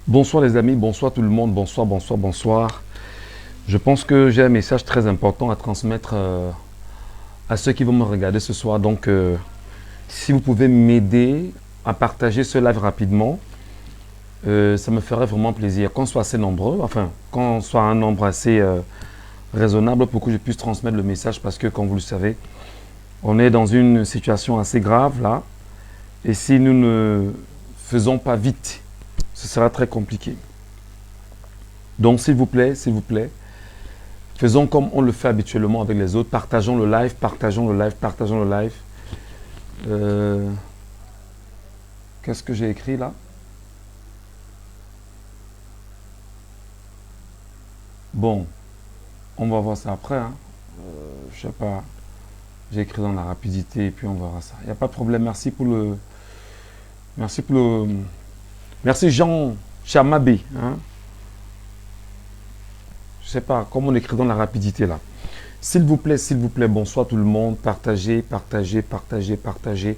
Bonsoir les amis, bonsoir tout le monde, bonsoir, bonsoir, bonsoir. Je pense que j'ai un message très important à transmettre à ceux qui vont me regarder ce soir. Donc, si vous pouvez m'aider à partager ce live rapidement, ça me ferait vraiment plaisir. Qu'on soit assez nombreux, enfin, qu'on soit un nombre assez raisonnable pour que je puisse transmettre le message parce que, comme vous le savez, on est dans une situation assez grave là. Et si nous ne faisons pas vite, ce sera très compliqué. Donc, s'il vous plaît, faisons comme on le fait habituellement avec les autres. Partageons le live, partageons le live, partageons le live. Qu'est-ce que j'ai écrit là? Bon, on va voir ça après. Hein. Je sais pas. J'ai écrit dans la rapidité et puis on verra ça. Il n'y a pas de problème. Merci pour le. Merci pour le. Merci Jean Chamabé. Hein. Je sais pas comment on écrit dans la rapidité là. S'il vous plaît, bonsoir tout le monde. Partagez, partagez, partagez, partagez.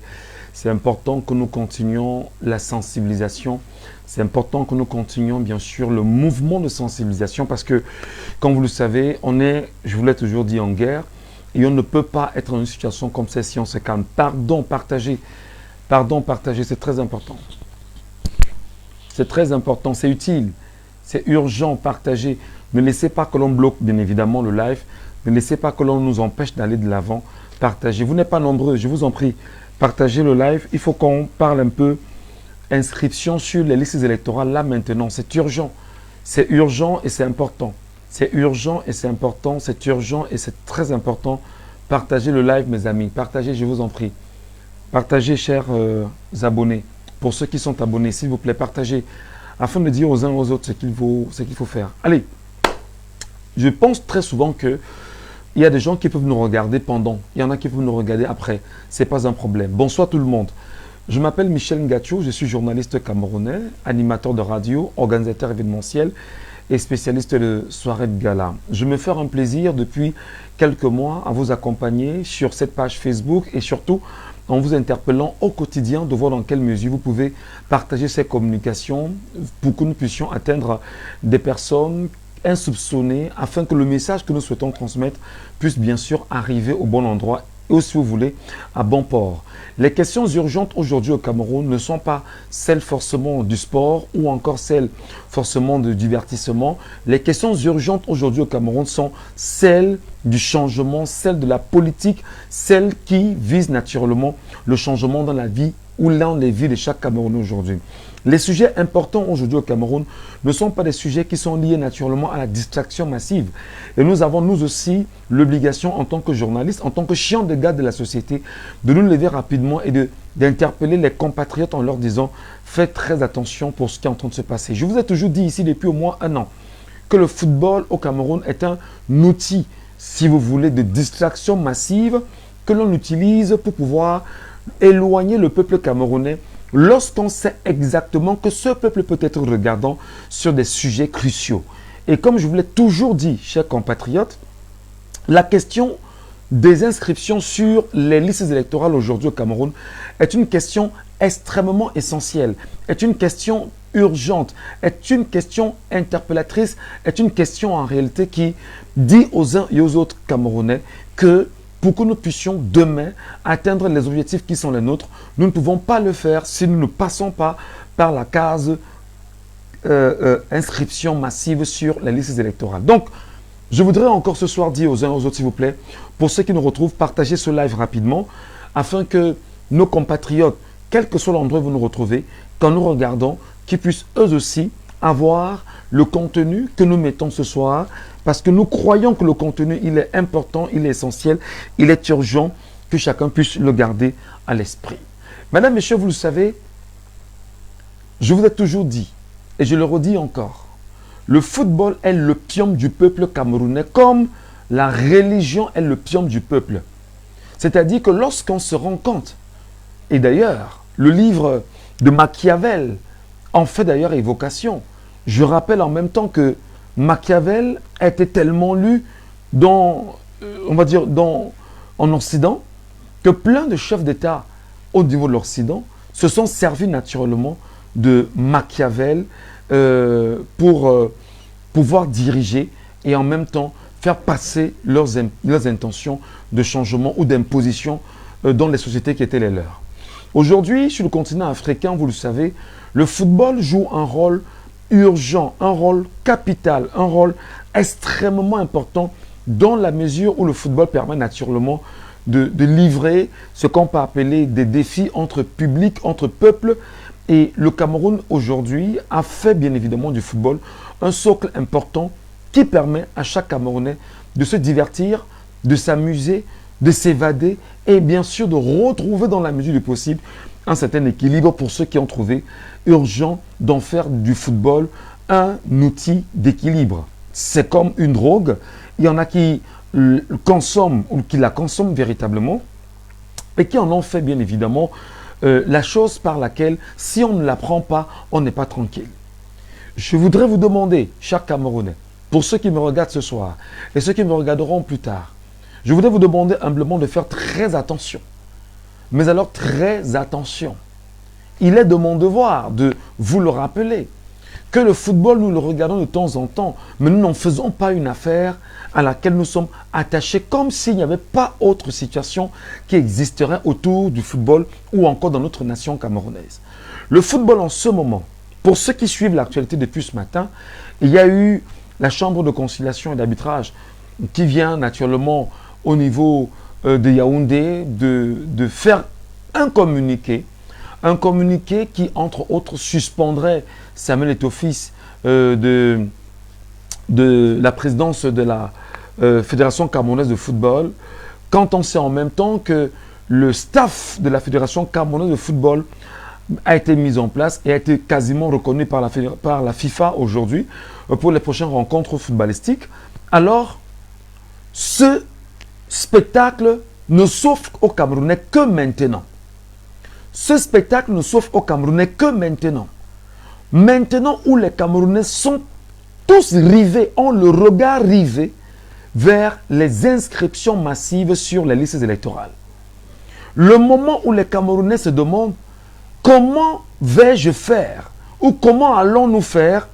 C'est important que nous continuions la sensibilisation. C'est important que nous continuions bien sûr le mouvement de sensibilisation parce que, comme vous le savez, on est, je vous l'ai toujours dit, en guerre et on ne peut pas être dans une situation comme celle si on se calme. Pardon, partagez. Pardon, partagez, c'est très important. C'est très important, c'est utile, c'est urgent, partagez. Ne laissez pas que l'on bloque, bien évidemment, le live. Ne laissez pas que l'on nous empêche d'aller de l'avant. Partagez. Vous n'êtes pas nombreux, je vous en prie. Partagez le live. Il faut qu'on parle un peu inscription sur les listes électorales là maintenant. C'est urgent. C'est urgent et c'est important. C'est urgent et c'est important. C'est urgent et c'est très important. Partagez le live, mes amis. Partagez, je vous en prie. Partagez, chers abonnés. Pour ceux qui sont abonnés, s'il vous plaît, partagez. Afin de dire aux uns aux autres ce qu'il faut faire. Allez. Je pense très souvent que il y a des gens qui peuvent nous regarder pendant. Il y en a qui peuvent nous regarder après. Ce n'est pas un problème. Bonsoir tout le monde. Je m'appelle Michel Ngacho. Je suis journaliste camerounais, animateur de radio, organisateur événementiel et spécialiste de soirées de gala. Je me fais un plaisir depuis quelques mois à vous accompagner sur cette page Facebook et surtout en vous interpellant au quotidien de voir dans quelle mesure vous pouvez partager ces communications pour que nous puissions atteindre des personnes insoupçonné afin que le message que nous souhaitons transmettre puisse bien sûr arriver au bon endroit et si vous voulez à bon port. Les questions urgentes aujourd'hui au Cameroun ne sont pas celles forcément du sport ou encore celles forcément du divertissement. Les questions urgentes aujourd'hui au Cameroun sont celles du changement, celles de la politique, celles qui visent naturellement le changement dans la vie ou dans les vies de chaque Camerounais aujourd'hui. Les sujets importants aujourd'hui au Cameroun ne sont pas des sujets qui sont liés naturellement à la distraction massive. Et nous avons nous aussi l'obligation en tant que journalistes, en tant que chiens de garde de la société, de nous lever rapidement et d'interpeller les compatriotes en leur disant « Faites très attention pour ce qui est en train de se passer ». Je vous ai toujours dit ici depuis au moins un an que le football au Cameroun est un outil, si vous voulez, de distraction massive que l'on utilise pour pouvoir éloigner le peuple camerounais lorsqu'on sait exactement que ce peuple peut être regardant sur des sujets cruciaux. Et comme je vous l'ai toujours dit, chers compatriotes, la question des inscriptions sur les listes électorales aujourd'hui au Cameroun est une question extrêmement essentielle, est une question urgente, est une question interpellatrice, est une question en réalité qui dit aux uns et aux autres Camerounais que pour que nous puissions demain atteindre les objectifs qui sont les nôtres, nous ne pouvons pas le faire si nous ne passons pas par la case inscription massive sur les listes électorales. Donc, je voudrais encore ce soir dire aux uns et aux autres, s'il vous plaît, pour ceux qui nous retrouvent, partagez ce live rapidement afin que nos compatriotes, quel que soit l'endroit où vous nous retrouvez, quand nous regardons, qu'ils puissent eux aussi avoir le contenu que nous mettons ce soir parce que nous croyons que le contenu, il est important, il est essentiel, il est urgent que chacun puisse le garder à l'esprit. Mesdames, Messieurs, vous le savez, je vous ai toujours dit, et je le redis encore, le football est l'opium du peuple camerounais comme la religion est l'opium du peuple. C'est-à-dire que lorsqu'on se rend compte, et d'ailleurs, le livre de Machiavel en fait d'ailleurs évocation. Je rappelle en même temps que Machiavel a été tellement lu dans, on va dire, en Occident, que plein de chefs d'État au niveau de l'Occident se sont servis naturellement de Machiavel pour pouvoir diriger et en même temps faire passer leurs intentions de changement ou d'imposition dans les sociétés qui étaient les leurs. Aujourd'hui, sur le continent africain, vous le savez, le football joue un rôle urgent, un rôle capital, un rôle extrêmement important dans la mesure où le football permet naturellement de livrer ce qu'on peut appeler des défis entre public, entre peuples. Et le Cameroun aujourd'hui a fait bien évidemment du football un socle important qui permet à chaque Camerounais de se divertir, de s'amuser, de s'évader et bien sûr de retrouver dans la mesure du possible un certain équilibre pour ceux qui ont trouvé urgent d'en faire du football un outil d'équilibre. C'est comme une drogue. Il y en a qui consomment ou qui la consomment véritablement et qui en ont fait bien évidemment la chose par laquelle, si on ne la prend pas, on n'est pas tranquille. Je voudrais vous demander, chers Camerounais, pour ceux qui me regardent ce soir et ceux qui me regarderont plus tard, je voudrais vous demander humblement de faire très attention. Mais alors très attention. Il est de mon devoir de vous le rappeler que le football, nous le regardons de temps en temps, mais nous n'en faisons pas une affaire à laquelle nous sommes attachés comme s'il n'y avait pas autre situation qui existerait autour du football ou encore dans notre nation camerounaise. Le football en ce moment, pour ceux qui suivent l'actualité depuis ce matin, il y a eu la Chambre de conciliation et d'arbitrage qui vient naturellement au niveau de Yaoundé de faire un communiqué qui, entre autres, suspendrait Samuel Eto'o-Fils de la présidence de la Fédération camerounaise de football, quand on sait en même temps que le staff de la Fédération camerounaise de football a été mis en place et a été quasiment reconnu par la FIFA aujourd'hui pour les prochaines rencontres footballistiques. Alors, ce spectacle ne s'offre aux Camerounais que maintenant. Ce spectacle ne s'offre aux Camerounais que maintenant. Maintenant où les Camerounais sont tous rivés, ont le regard rivé vers les inscriptions massives sur les listes électorales. Le moment où les Camerounais se demandent comment vais-je faire ou comment allons-nous faire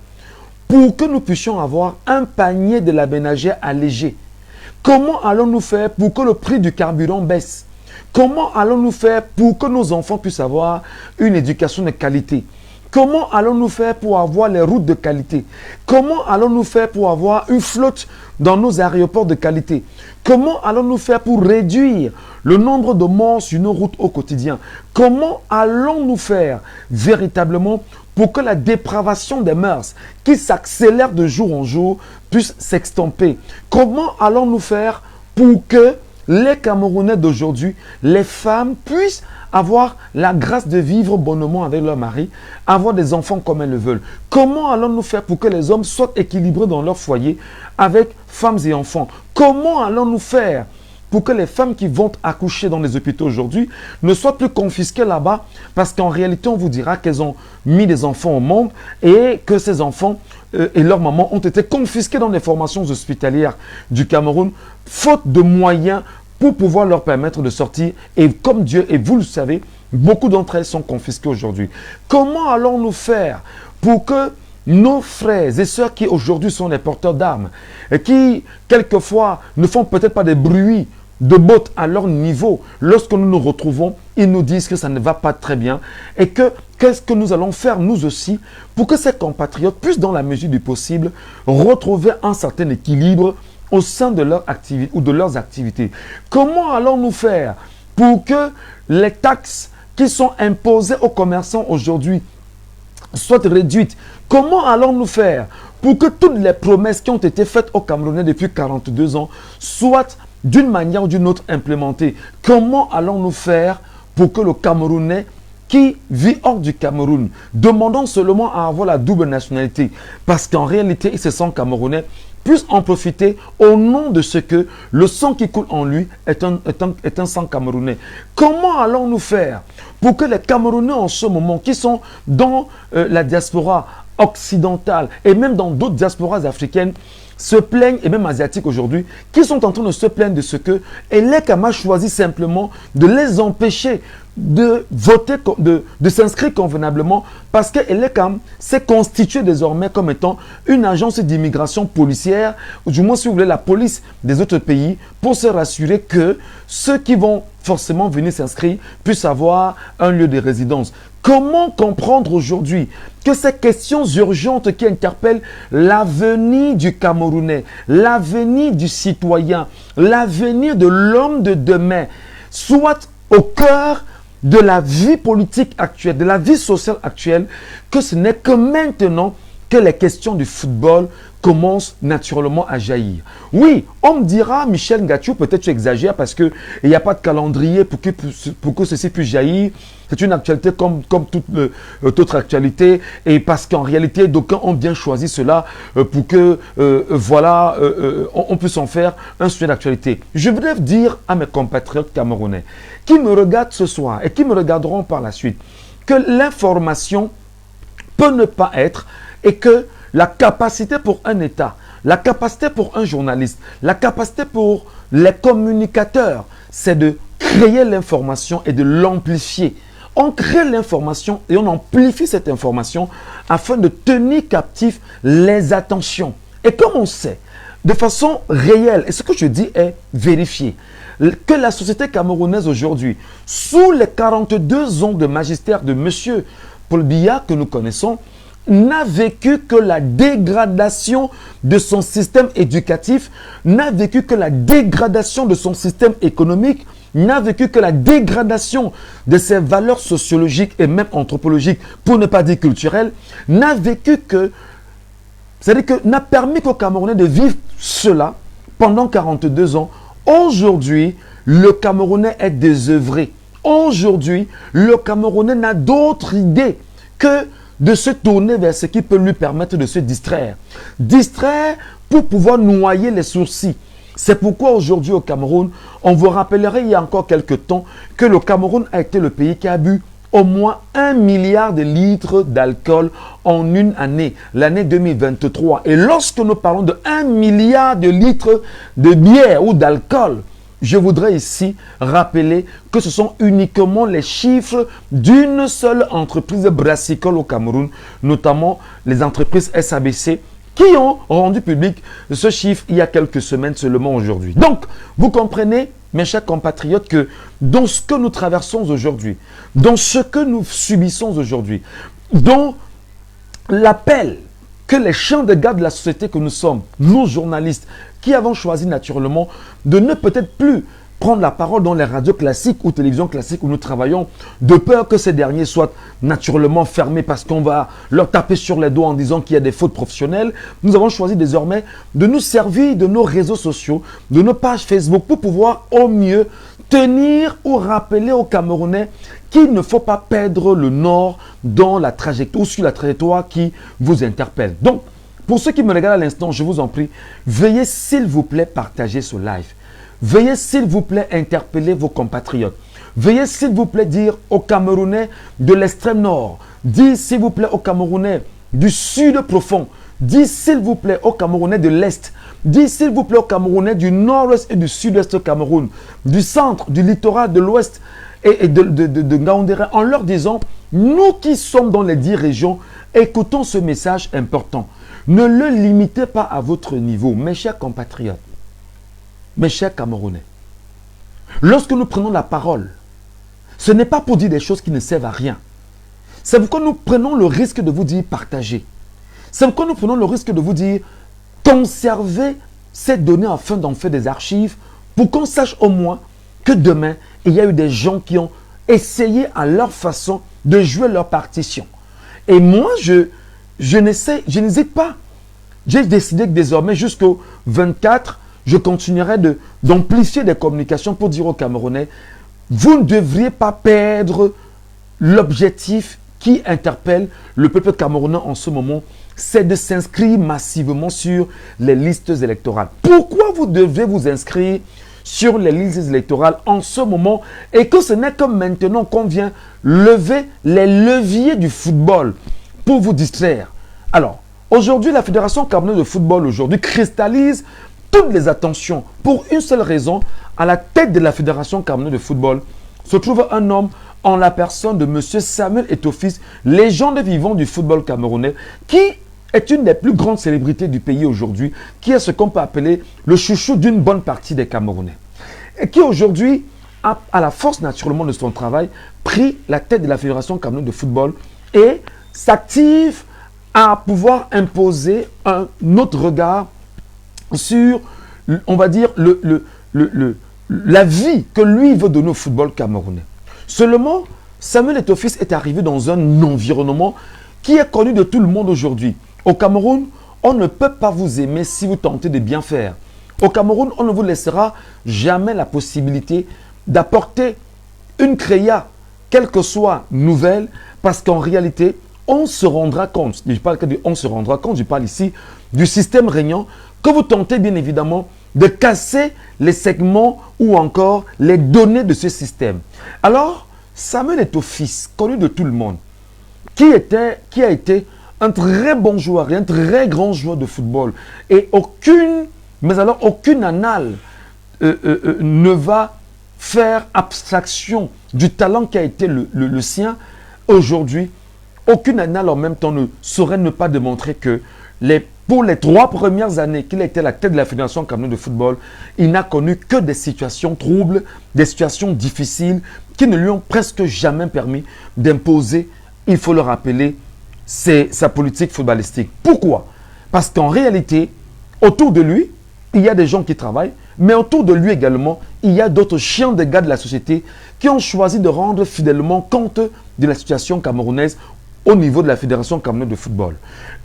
pour que nous puissions avoir un panier de la ménagère allégé. Comment allons-nous faire pour que le prix du carburant baisse? Comment allons-nous faire pour que nos enfants puissent avoir une éducation de qualité? Comment allons-nous faire pour avoir les routes de qualité? Comment allons-nous faire pour avoir une flotte dans nos aéroports de qualité? Comment allons-nous faire pour réduire le nombre de morts sur nos routes au quotidien? Comment allons-nous faire véritablement pour que la dépravation des mœurs qui s'accélère de jour en jour puisse s'extomper? Comment allons-nous faire pour que les Camerounais d'aujourd'hui, les femmes puissent avoir la grâce de vivre bonnement avec leur mari, avoir des enfants comme elles le veulent? Comment allons-nous faire pour que les hommes soient équilibrés dans leur foyer avec femmes et enfants? Comment allons-nous faire pour que les femmes qui vont accoucher dans les hôpitaux aujourd'hui ne soient plus confisquées là-bas, parce qu'en réalité, on vous dira qu'elles ont mis des enfants au monde et que ces enfants et leurs mamans ont été confisqués dans les formations hospitalières du Cameroun, faute de moyens pour pouvoir leur permettre de sortir. Et comme Dieu, et vous le savez, beaucoup d'entre elles sont confisquées aujourd'hui. Comment allons-nous faire pour que nos frères et sœurs qui aujourd'hui sont les porteurs d'armes et qui, quelquefois, ne font peut-être pas des bruits de bottes à leur niveau, lorsque nous nous retrouvons, ils nous disent que ça ne va pas très bien et que qu'est-ce que nous allons faire nous aussi pour que ces compatriotes puissent, dans la mesure du possible, retrouver un certain équilibre au sein de leur activité ou de leurs activités? Comment allons-nous faire pour que les taxes qui sont imposées aux commerçants aujourd'hui soient réduites? Comment allons-nous faire pour que toutes les promesses qui ont été faites aux Camerounais depuis 42 ans soient d'une manière ou d'une autre implémentées? Comment allons-nous faire pour que le Camerounais qui vit hors du Cameroun, demandant seulement à avoir la double nationalité, parce qu'en réalité il se sent camerounais, puisse en profiter au nom de ce que le sang qui coule en lui est un sang camerounais? Comment allons-nous faire pour que les Camerounais en ce moment, qui sont dans la diaspora occidentale et même dans d'autres diasporas africaines, se plaignent, et même asiatiques aujourd'hui, qui sont en train de se plaindre de ce que Elek a choisi simplement de les empêcher de voter, de s'inscrire convenablement parce qu'elle s'est constituée désormais comme étant une agence d'immigration policière, ou du moins si vous voulez la police des autres pays, pour se rassurer que ceux qui vont forcément venir s'inscrire puissent avoir un lieu de résidence. Comment comprendre aujourd'hui que ces questions urgentes qui interpellent l'avenir du Camerounais, l'avenir du citoyen, l'avenir de l'homme de demain, soient au cœur de la vie politique actuelle, de la vie sociale actuelle, que ce n'est que maintenant que les questions du football commencent naturellement à jaillir. Oui, on me dira, Michel Ngatiou, peut-être tu exagères parce qu'il n'y a pas de calendrier pour que ceci puisse jaillir. C'est une actualité comme toute autre actualité, et parce qu'en réalité, d'aucuns ont bien choisi cela pour que, on puisse en faire un sujet d'actualité. Je voudrais dire à mes compatriotes camerounais qui me regardent ce soir et qui me regarderont par la suite que l'information peut ne pas être, et que la capacité pour un État, la capacité pour un journaliste, la capacité pour les communicateurs, c'est de créer l'information et de l'amplifier. On crée l'information et on amplifie cette information afin de tenir captif les attentions. Et comme on sait, de façon réelle, et ce que je dis est vérifié, que la société camerounaise aujourd'hui, sous les 42 ans de magistère de M. Paul Biya que nous connaissons, n'a vécu que la dégradation de son système éducatif, n'a vécu que la dégradation de son système économique, n'a vécu que la dégradation de ses valeurs sociologiques et même anthropologiques, pour ne pas dire culturelles, n'a vécu que, c'est-à-dire que n'a permis qu'aux Camerounais de vivre cela pendant 42 ans. Aujourd'hui, le Camerounais est désœuvré. Aujourd'hui, le Camerounais n'a d'autre idée que de se tourner vers ce qui peut lui permettre de se distraire. Distraire pour pouvoir noyer les sourcils. C'est pourquoi aujourd'hui au Cameroun, on vous rappellerait il y a encore quelques temps que le Cameroun a été le pays qui a bu au moins 1 milliard de litres d'alcool en une année, l'année 2023. Et lorsque nous parlons de 1 milliard de litres de bière ou d'alcool, je voudrais ici rappeler que ce sont uniquement les chiffres d'une seule entreprise brassicole au Cameroun, notamment les entreprises SABC, qui ont rendu public ce chiffre il y a quelques semaines seulement aujourd'hui. Donc, vous comprenez, mes chers compatriotes, que dans ce que nous traversons aujourd'hui, dans ce que nous subissons aujourd'hui, dans l'appel que les champs de garde de la société que nous sommes, nous journalistes, qui avons choisi naturellement de ne peut-être plus prendre la parole dans les radios classiques ou télévisions classiques où nous travaillons, de peur que ces derniers soient naturellement fermés parce qu'on va leur taper sur les doigts en disant qu'il y a des fautes professionnelles. Nous avons choisi désormais de nous servir de nos réseaux sociaux, de nos pages Facebook pour pouvoir au mieux tenir ou rappeler aux Camerounais qu'il ne faut pas perdre le nord dans la trajectoire ou sur la trajectoire qui vous interpelle. Donc, pour ceux qui me regardent à l'instant, je vous en prie, veuillez s'il vous plaît partager ce live. Veuillez s'il vous plaît interpeller vos compatriotes. Veuillez s'il vous plaît dire aux Camerounais de l'extrême nord, dire s'il vous plaît aux Camerounais du sud profond, dire s'il vous plaît aux Camerounais de l'est, dire s'il vous plaît aux Camerounais du nord-ouest et du sud-est Cameroun, du centre, du littoral, de l'ouest et de Ngaoundéré, en leur disant, nous qui sommes dans les 10 régions, écoutons ce message important. Ne le limitez pas à votre niveau, mes chers compatriotes, mes chers Camerounais. Lorsque nous prenons la parole, ce n'est pas pour dire des choses qui ne servent à rien. C'est pourquoi nous prenons le risque de vous dire partagez. C'est pourquoi nous prenons le risque de vous dire conservez ces données afin d'en faire des archives pour qu'on sache au moins que demain, il y a eu des gens qui ont essayé à leur façon de jouer leur partition. Et moi, je n'hésite pas. J'ai décidé que désormais, jusqu'au 24, je continuerai d'amplifier des communications pour dire aux Camerounais, vous ne devriez pas perdre l'objectif qui interpelle le peuple camerounais en ce moment, c'est de s'inscrire massivement sur les listes électorales. Pourquoi vous devez vous inscrire sur les listes électorales en ce moment et que ce n'est que maintenant qu'on vient lever les leviers du football pour vous distraire? Alors, aujourd'hui, la Fédération camerounaise de football aujourd'hui cristallise toutes les attentions pour une seule raison. À la tête de la Fédération camerounaise de football se trouve un homme en la personne de M. Samuel Eto'o-Fils, légende vivante du football camerounais, qui est une des plus grandes célébrités du pays aujourd'hui, qui est ce qu'on peut appeler le chouchou d'une bonne partie des Camerounais. Et qui aujourd'hui, à la force naturellement de son travail, pris la tête de la Fédération camerounaise de football et s'active à pouvoir imposer un autre regard sur, on va dire, la vie que lui veut donner au football camerounais. Seulement, Samuel Eto'o-Fils est arrivé dans un environnement qui est connu de tout le monde aujourd'hui. Au Cameroun, on ne peut pas vous aimer si vous tentez de bien faire. Au Cameroun, on ne vous laissera jamais la possibilité d'apporter une créa, quelle que soit nouvelle, parce qu'en réalité, on se rendra compte, je parle de on se rendra compte, je parle ici du système régnant, que vous tentez bien évidemment de casser les segments ou encore les données de ce système. Alors, Samuel Eto'o-Fils, connu de tout le monde, qui a été un très bon joueur et un très grand joueur de football, et aucune annale ne va faire abstraction du talent qui a été le sien. Aujourd'hui, aucune annale en même temps ne saurait ne pas démontrer que pour les 3 premières années qu'il était à la tête de la Fédération camerounaise de football, il n'a connu que des situations troubles, des situations difficiles qui ne lui ont presque jamais permis d'imposer, il faut le rappeler, sa politique footballistique. Pourquoi? Parce qu'en réalité, autour de lui, il y a des gens qui travaillent, mais autour de lui également, il y a d'autres chiens de gars de la société qui ont choisi de rendre fidèlement compte de la situation camerounaise au niveau de la Fédération camerounaise de football.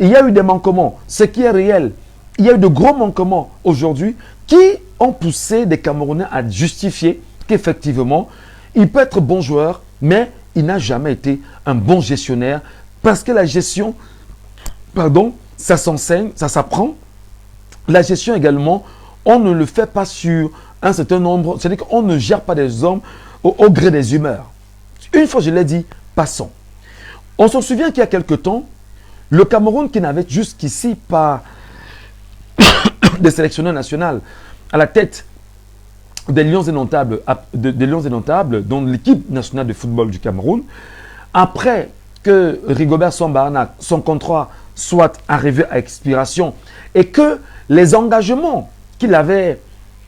Il y a eu des manquements, ce qui est réel. Il y a eu de gros manquements aujourd'hui qui ont poussé des Camerounais à justifier qu'effectivement, il peut être bon joueur, mais il n'a jamais été un bon gestionnaire parce que la gestion, ça s'enseigne, ça s'apprend. La gestion également, on ne le fait pas sur un certain nombre, c'est-à-dire qu'on ne gère pas des hommes au gré des humeurs. Une fois je l'ai dit, passons. On se souvient qu'il y a quelque temps, le Cameroun qui n'avait jusqu'ici pas de sélectionneur national à la tête des Lions Indomptables, dont l'équipe nationale de football du Cameroun, après que Rigobert Song, son contrat soit arrivé à expiration et que les engagements qu'il avait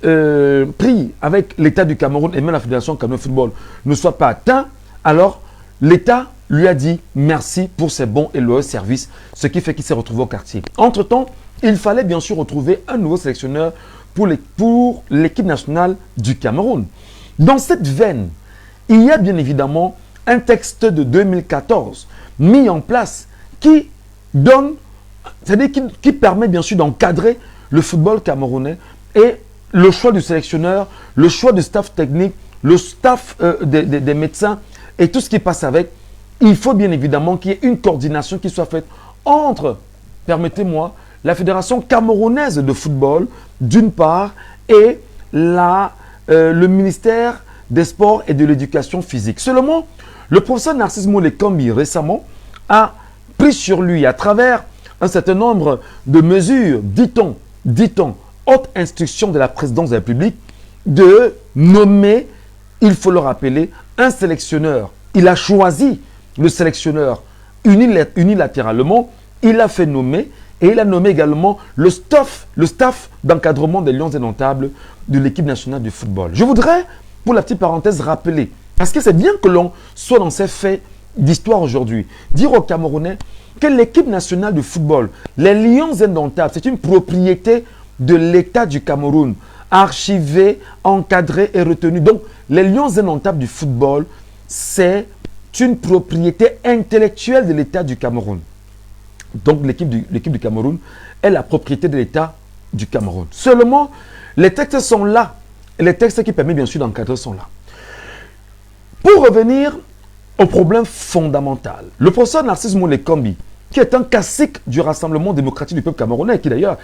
pris avec l'État du Cameroun et même la Fédération camerounaise de football ne soient pas atteints, alors l'État lui a dit merci pour ses bons et loyaux services, ce qui fait qu'il s'est retrouvé au quartier. Entre-temps, il fallait bien sûr retrouver un nouveau sélectionneur pour l'équipe nationale du Cameroun. Dans cette veine, il y a bien évidemment un texte de 2014 mis en place qui donne, c'est-à-dire qui permet bien sûr d'encadrer le football camerounais et le choix du sélectionneur, le choix du staff technique, le staff des médecins et tout ce qui passe avec. Il faut bien évidemment qu'il y ait une coordination qui soit faite entre, permettez-moi, la Fédération camerounaise de football, d'une part, et le ministère des Sports et de l'Éducation physique. Seulement, le professeur Narcisse Moulé-Kambi, récemment, a pris sur lui, à travers un certain nombre de mesures, dit-on, haute instruction de la présidence de la République, de nommer, il faut le rappeler, un sélectionneur. Il a choisi le sélectionneur unilatéralement, il a fait nommer et il a nommé également le staff d'encadrement des Lions Indomptables de l'équipe nationale du football. Je voudrais, pour la petite parenthèse, rappeler, parce que c'est bien que l'on soit dans ces faits d'histoire aujourd'hui, dire aux Camerounais que l'équipe nationale de football, les Lions Indomptables, c'est une propriété de l'État du Cameroun, archivée, encadrée et retenue. Donc, les Lions Indomptables du football, c'est une propriété intellectuelle de l'État du Cameroun. Donc, l'équipe du Cameroun est la propriété de l'État du Cameroun. Seulement, les textes sont là. Et les textes qui permettent bien sûr d'encadrer sont là. Pour revenir au problème fondamental, le professeur Narcisse Moulé-Kambi, qui est un classique du Rassemblement démocratique du peuple camerounais, qui d'ailleurs,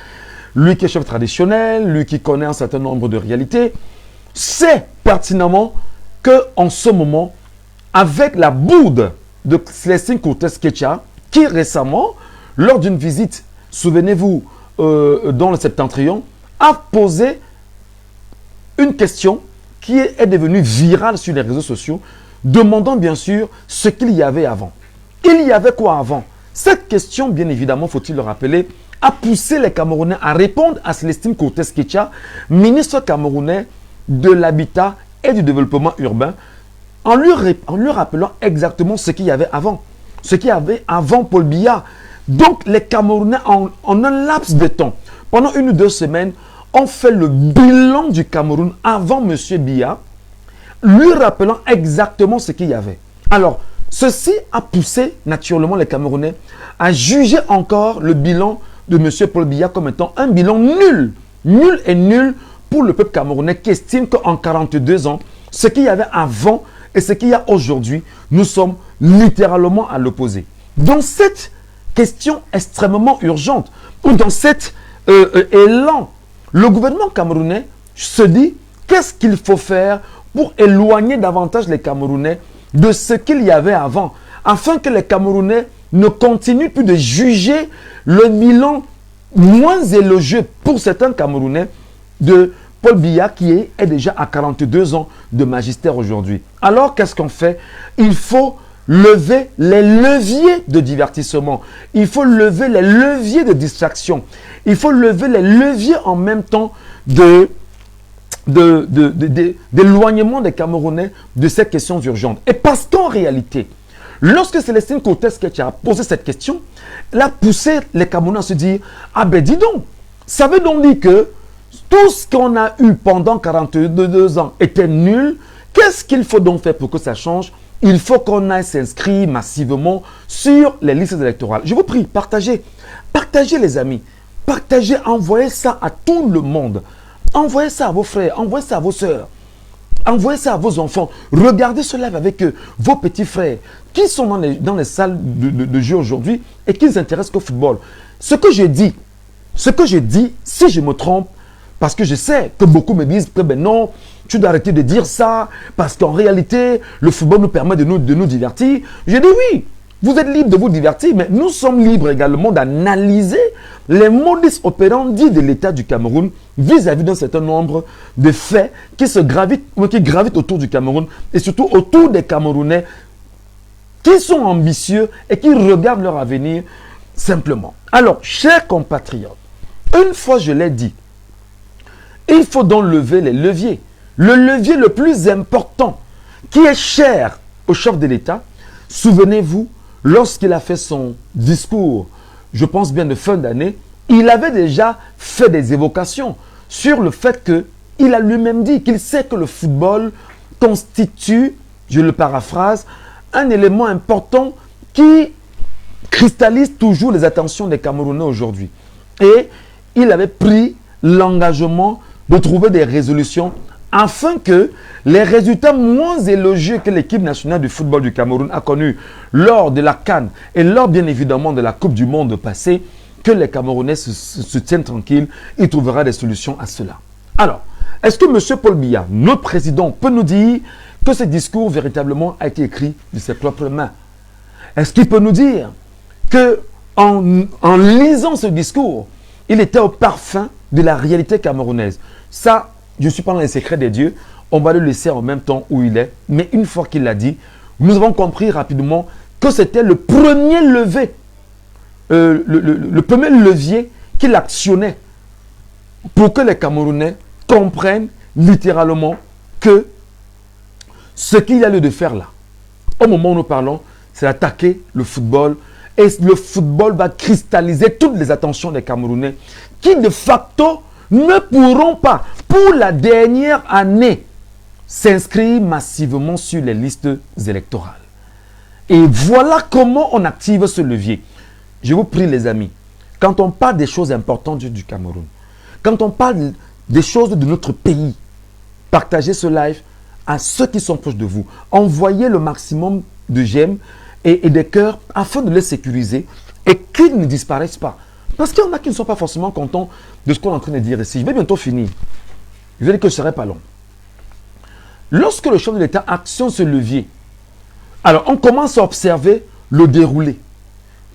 lui qui est chef traditionnel, lui qui connaît un certain nombre de réalités, sait pertinemment qu'en ce moment, avec la boude de Célestin Cortés-Ketcha, qui récemment, lors d'une visite, souvenez-vous, dans le Septentrion, a posé une question qui est devenue virale sur les réseaux sociaux demandons bien sûr ce qu'il y avait avant. Il y avait quoi avant? Cette question, bien évidemment, faut-il le rappeler, a poussé les Camerounais à répondre à Célestine Cortés-Ketcha, ministre camerounais de l'Habitat et du Développement urbain, en lui rappelant exactement ce qu'il y avait avant. Ce qu'il y avait avant Paul Biya. Donc, les Camerounais, en un laps de temps, pendant 1 ou 2 semaines, ont fait le bilan du Cameroun avant M. Biya, lui rappelant exactement ce qu'il y avait. Alors, ceci a poussé naturellement les Camerounais à juger encore le bilan de M. Paul Biya comme étant un bilan nul. Nul et nul pour le peuple camerounais qui estime qu'en 42 ans, ce qu'il y avait avant et ce qu'il y a aujourd'hui, nous sommes littéralement à l'opposé. Dans cette question extrêmement urgente, ou dans cet élan, le gouvernement camerounais se dit qu'est-ce qu'il faut faire pour éloigner davantage les Camerounais de ce qu'il y avait avant, afin que les Camerounais ne continuent plus de juger le bilan moins élogieux pour certains Camerounais de Paul Biya qui est déjà à 42 ans de magistère aujourd'hui. Alors qu'est-ce qu'on fait? Il faut lever les leviers de divertissement. Il faut lever les leviers de distraction. Il faut lever les leviers en même temps d'éloignement des Camerounais de ces questions urgentes. Et parce qu'en réalité, lorsque Célestine Cortés-Ketcha a posé cette question, elle a poussé les Camerounais à se dire « Ah ben dis donc, ça veut donc dire que tout ce qu'on a eu pendant 42 ans était nul. Qu'est-ce qu'il faut donc faire pour que ça change? Il faut qu'on aille s'inscrire massivement sur les listes électorales. » Je vous prie, partagez. Partagez les amis. Partagez, envoyez ça à tout le monde. Envoyez ça à vos frères, envoyez ça à vos sœurs. Envoyez ça à vos enfants. Regardez ce live avec vos petits frères qui sont dans les salles de jeu aujourd'hui et qui ne s'intéressent qu'au football. Ce que je dis, si je me trompe, parce que je sais que beaucoup me disent que ben non, tu dois arrêter de dire ça, parce qu'en réalité, le football nous permet de nous divertir. Je dis oui, vous êtes libre de vous divertir, mais nous sommes libres également d'analyser les modus operandi de l'État du Cameroun vis-à-vis d'un certain nombre de faits qui gravitent autour du Cameroun et surtout autour des Camerounais qui sont ambitieux et qui regardent leur avenir simplement. Alors, chers compatriotes, une fois je l'ai dit, il faut donc lever les leviers. Le levier le plus important qui est cher au chef de l'État, souvenez-vous, lorsqu'il a fait son discours, je pense bien de fin d'année, il avait déjà fait des évocations sur le fait qu'il a lui-même dit qu'il sait que le football constitue, je le paraphrase, un élément important qui cristallise toujours les attentions des Camerounais aujourd'hui. Et il avait pris l'engagement de trouver des résolutions afin que les résultats moins élogieux que l'équipe nationale du football du Cameroun a connus lors de la CAN et lors bien évidemment de la Coupe du Monde passée, que les Camerounais se tiennent tranquilles, il trouvera des solutions à cela. Alors, est-ce que M. Paul Biya, notre président, peut nous dire que ce discours véritablement a été écrit de ses propres mains? Est-ce qu'il peut nous dire que en lisant ce discours, il était au parfum de la réalité camerounaise? Ça, je ne suis pas dans les secrets des dieux, on va le laisser en même temps où il est. Mais une fois qu'il l'a dit, nous avons compris rapidement que c'était le premier levier, le premier levier qu'il actionnait pour que les Camerounais comprennent littéralement que ce qu'il y a lieu de faire là, au moment où nous parlons, c'est d'attaquer le football. Et le football va cristalliser toutes les attentions des Camerounais qui de facto ne pourront pas, pour la dernière année, s'inscrire massivement sur les listes électorales. Et voilà comment on active ce levier. Je vous prie les amis, quand on parle des choses importantes du Cameroun, quand on parle des choses de notre pays, partagez ce live à ceux qui sont proches de vous. Envoyez le maximum de j'aime et des cœurs afin de les sécuriser et qu'ils ne disparaissent pas. Parce qu'il y en a qui ne sont pas forcément contents de ce qu'on est en train de dire ici. Je vais bientôt finir. Je vais dire que ce ne serait pas long. Lorsque le chef de l'État actionne ce levier, alors on commence à observer le déroulé.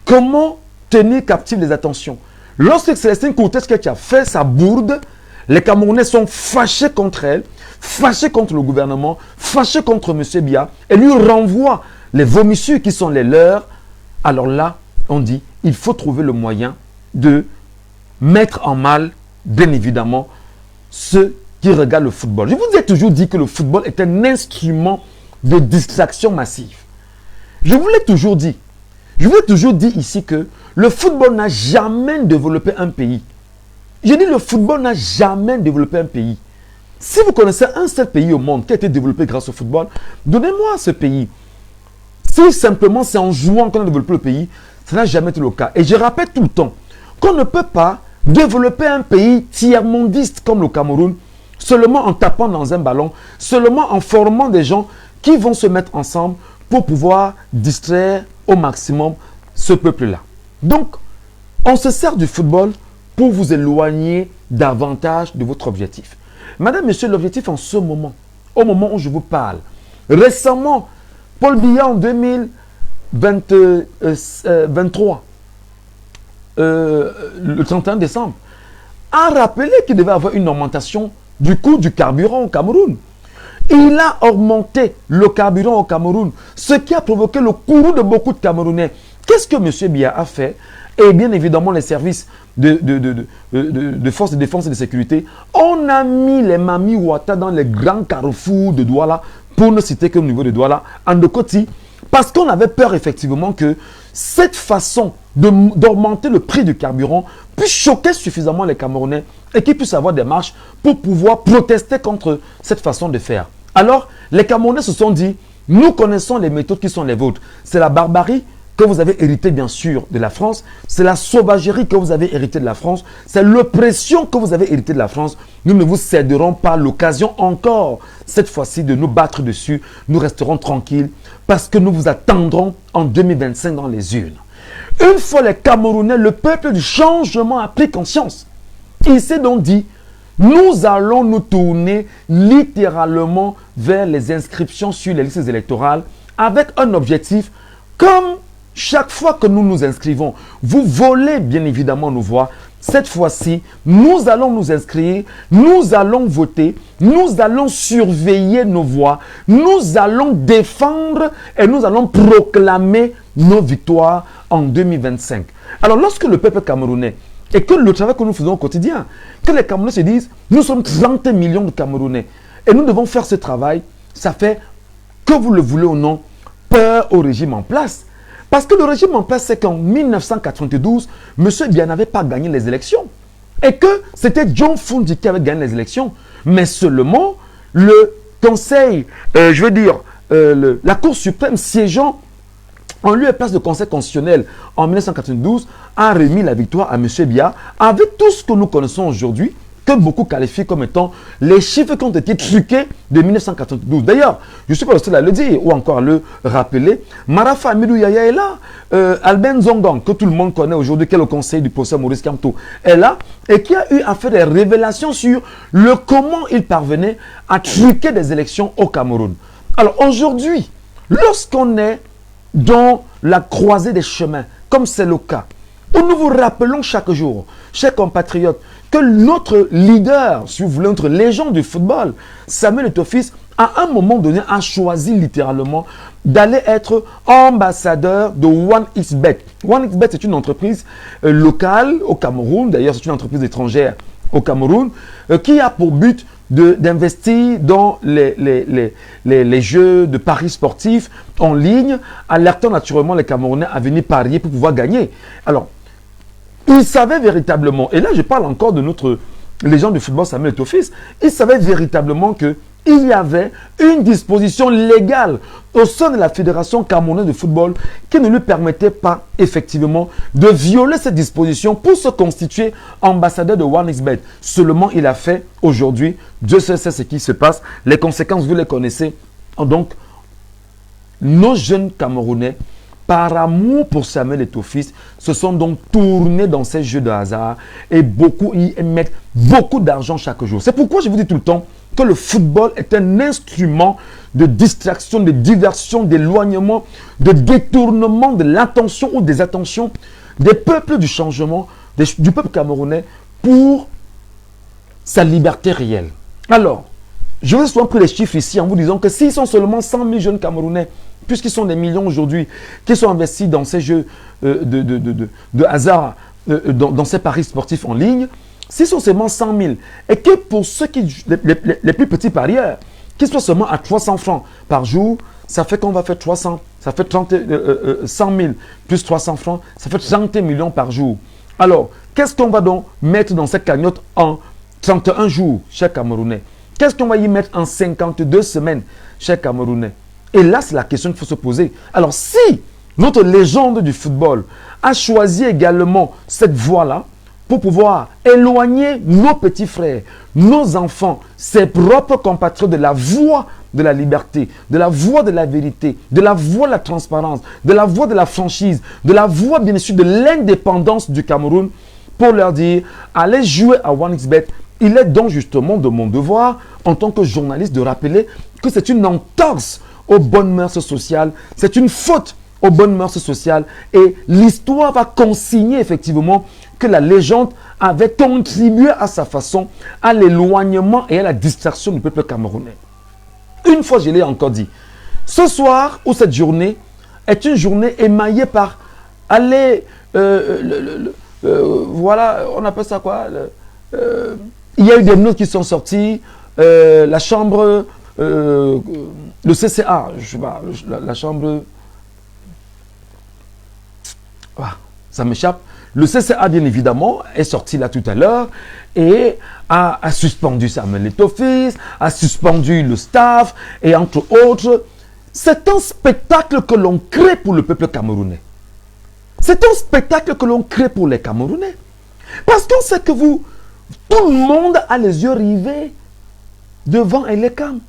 Comment tenir captive les attentions? Lorsque Célestine Cortés-Ketcha fait sa bourde, les Camerounais sont fâchés contre elle, fâché contre le gouvernement, fâché contre M. Biya, et lui renvoie les vomissures qui sont les leurs, alors là, on dit, il faut trouver le moyen de mettre en mal, bien évidemment, ceux qui regardent le football. Je vous ai toujours dit que le football est un instrument de distraction massive. Je vous l'ai toujours dit. Je vous ai toujours dit ici que le football n'a jamais développé un pays. Je dis le football n'a jamais développé un pays. Si vous connaissez un seul pays au monde qui a été développé grâce au football, donnez-moi ce pays. Si simplement c'est en jouant qu'on a développé le pays, ça n'a jamais été le cas. Et je rappelle tout le temps qu'on ne peut pas développer un pays tiers-mondiste comme le Cameroun seulement en tapant dans un ballon, seulement en formant des gens qui vont se mettre ensemble pour pouvoir distraire au maximum ce peuple-là. Donc, on se sert du football pour vous éloigner davantage de votre objectif. Madame, monsieur, l'objectif en ce moment, au moment où je vous parle, récemment, Paul Biya en 2023, le 31 décembre, a rappelé qu'il devait avoir une augmentation du coût du carburant au Cameroun. Il a augmenté le carburant au Cameroun, ce qui a provoqué le courroux de beaucoup de Camerounais. Qu'est-ce que M. Biya a fait? Et bien évidemment, les services de forces de défense et de sécurité, on a mis les Mami Ouattara dans les grands carrefours de Douala, pour ne citer que au niveau de Douala, en Dokoti, parce qu'on avait peur effectivement que cette façon d'augmenter le prix du carburant puisse choquer suffisamment les Camerounais et qu'ils puissent avoir des marches pour pouvoir protester contre cette façon de faire. Alors, les Camerounais se sont dit, nous connaissons les méthodes qui sont les vôtres. C'est la barbarie que vous avez hérité bien sûr de la France, c'est la sauvagerie que vous avez hérité de la France, c'est l'oppression que vous avez hérité de la France. Nous ne vous céderons pas l'occasion encore, cette fois-ci, de nous battre dessus. Nous resterons tranquilles parce que nous vous attendrons en 2025 dans les urnes. Une fois les Camerounais, le peuple du changement a pris conscience. Il s'est donc dit, nous allons nous tourner littéralement vers les inscriptions sur les listes électorales avec un objectif comme chaque fois que nous nous inscrivons, vous volez bien évidemment nos voix. Cette fois-ci, nous allons nous inscrire, nous allons voter, nous allons surveiller nos voix, nous allons défendre et nous allons proclamer nos victoires en 2025. Alors lorsque le peuple camerounais, et que le travail que nous faisons au quotidien, que les Camerounais se disent, nous sommes 30 millions de Camerounais et nous devons faire ce travail, ça fait, que vous le voulez ou non, peur au régime en place. Parce que le régime en place, c'est qu'en 1992, M. Biya n'avait pas gagné les élections. Et que c'était John Fundi qui avait gagné les élections. Mais seulement, le Conseil, la Cour suprême siégeant en lieu et place de Conseil constitutionnel en 1992, a remis la victoire à M. Biya avec tout ce que nous connaissons aujourd'hui, que beaucoup qualifient comme étant les chiffres qui ont été truqués de 1992. D'ailleurs, je ne suis pas le seul à le dire ou encore à le rappeler. Marafa Amidou Yaya est là. Albin Zongang, que tout le monde connaît aujourd'hui, qui est le conseiller du professeur Maurice Kamto, est là et qui a eu à faire des révélations sur le comment il parvenait à truquer des élections au Cameroun. Alors aujourd'hui, lorsqu'on est dans la croisée des chemins, comme c'est le cas, où nous vous rappelons chaque jour, chers compatriotes, que notre leader, si vous voulez, notre légende du football, Samuel Eto'o-Fils, à un moment donné, a choisi littéralement d'aller être ambassadeur de 1xBet. 1xBet, c'est une entreprise locale au Cameroun, d'ailleurs c'est une entreprise étrangère au Cameroun, qui a pour but d'investir dans les jeux de paris sportifs en ligne, alertant naturellement les Camerounais à venir parier pour pouvoir gagner. Alors, il savait véritablement, et là je parle encore de notre légende du football Samuel Eto'o-Fils, il savait véritablement qu'il y avait une disposition légale au sein de la Fédération camerounaise de football qui ne lui permettait pas effectivement de violer cette disposition pour se constituer ambassadeur de 1xBet. Seulement il a fait aujourd'hui, Dieu seul sait ce qui se passe, les conséquences vous les connaissez. Donc nos jeunes Camerounais, par amour pour Samuel Eto'o-Fils, se sont donc tournés dans ces jeux de hasard et beaucoup y mettent beaucoup d'argent chaque jour. C'est pourquoi je vous dis tout le temps que le football est un instrument de distraction, de diversion, d'éloignement, de détournement de l'attention ou des attentions des peuples du changement, du peuple camerounais pour sa liberté réelle. Alors, Je vous ai souvent pris les chiffres ici en vous disant que s'ils sont seulement 100 000 jeunes Camerounais, puisqu'ils sont des millions aujourd'hui, qui sont investis dans ces jeux de hasard, dans ces paris sportifs en ligne, s'ils sont seulement 100 000, et que pour ceux qui, les plus petits parieurs, qu'ils soient seulement à 300 francs par jour, ça fait qu'on va faire 300, ça fait 100 000 plus 300 francs, ça fait 30 millions par jour. Alors, qu'est-ce qu'on va donc mettre dans cette cagnotte en 31 jours, chers Camerounais? Qu'est-ce qu'on va y mettre en 52 semaines, chers Camerounais? Et là, c'est la question qu'il faut se poser. Alors, si notre légende du football a choisi également cette voie-là pour pouvoir éloigner nos petits frères, nos enfants, ses propres compatriotes de la voie de la liberté, de la voie de la vérité, de la voie de la transparence, de la voie de la franchise, de la voie, bien sûr, de l'indépendance du Cameroun, pour leur dire, allez jouer à OneXBet. Il est donc justement de mon devoir, en tant que journaliste, de rappeler que c'est une entorse aux bonnes mœurs sociales, c'est une faute aux bonnes mœurs sociales, et l'histoire va consigner effectivement que la légende avait contribué à sa façon à l'éloignement et à la distraction du peuple camerounais. Une fois, je l'ai encore dit, ce soir ou cette journée est une journée émaillée par aller, voilà, on appelle ça quoi, il y a eu des notes qui sont sorties, la chambre, le CCA, je sais pas, la chambre, ça m'échappe. Le CCA, bien évidemment, est sorti là tout à l'heure et a suspendu Samuel Eto'o-Fils, a suspendu le staff et entre autres. C'est un spectacle que l'on crée pour le peuple camerounais. C'est un spectacle que l'on crée pour les Camerounais. Parce qu'on sait que tout le monde a les yeux rivés devant Elecam.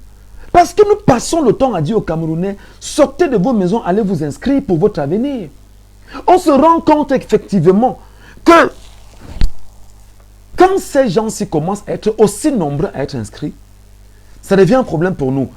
Parce que nous passons le temps à dire aux Camerounais, sortez de vos maisons, allez vous inscrire pour votre avenir. On se rend compte effectivement que quand ces gens-ci commencent à être aussi nombreux à être inscrits, ça devient un problème pour nous.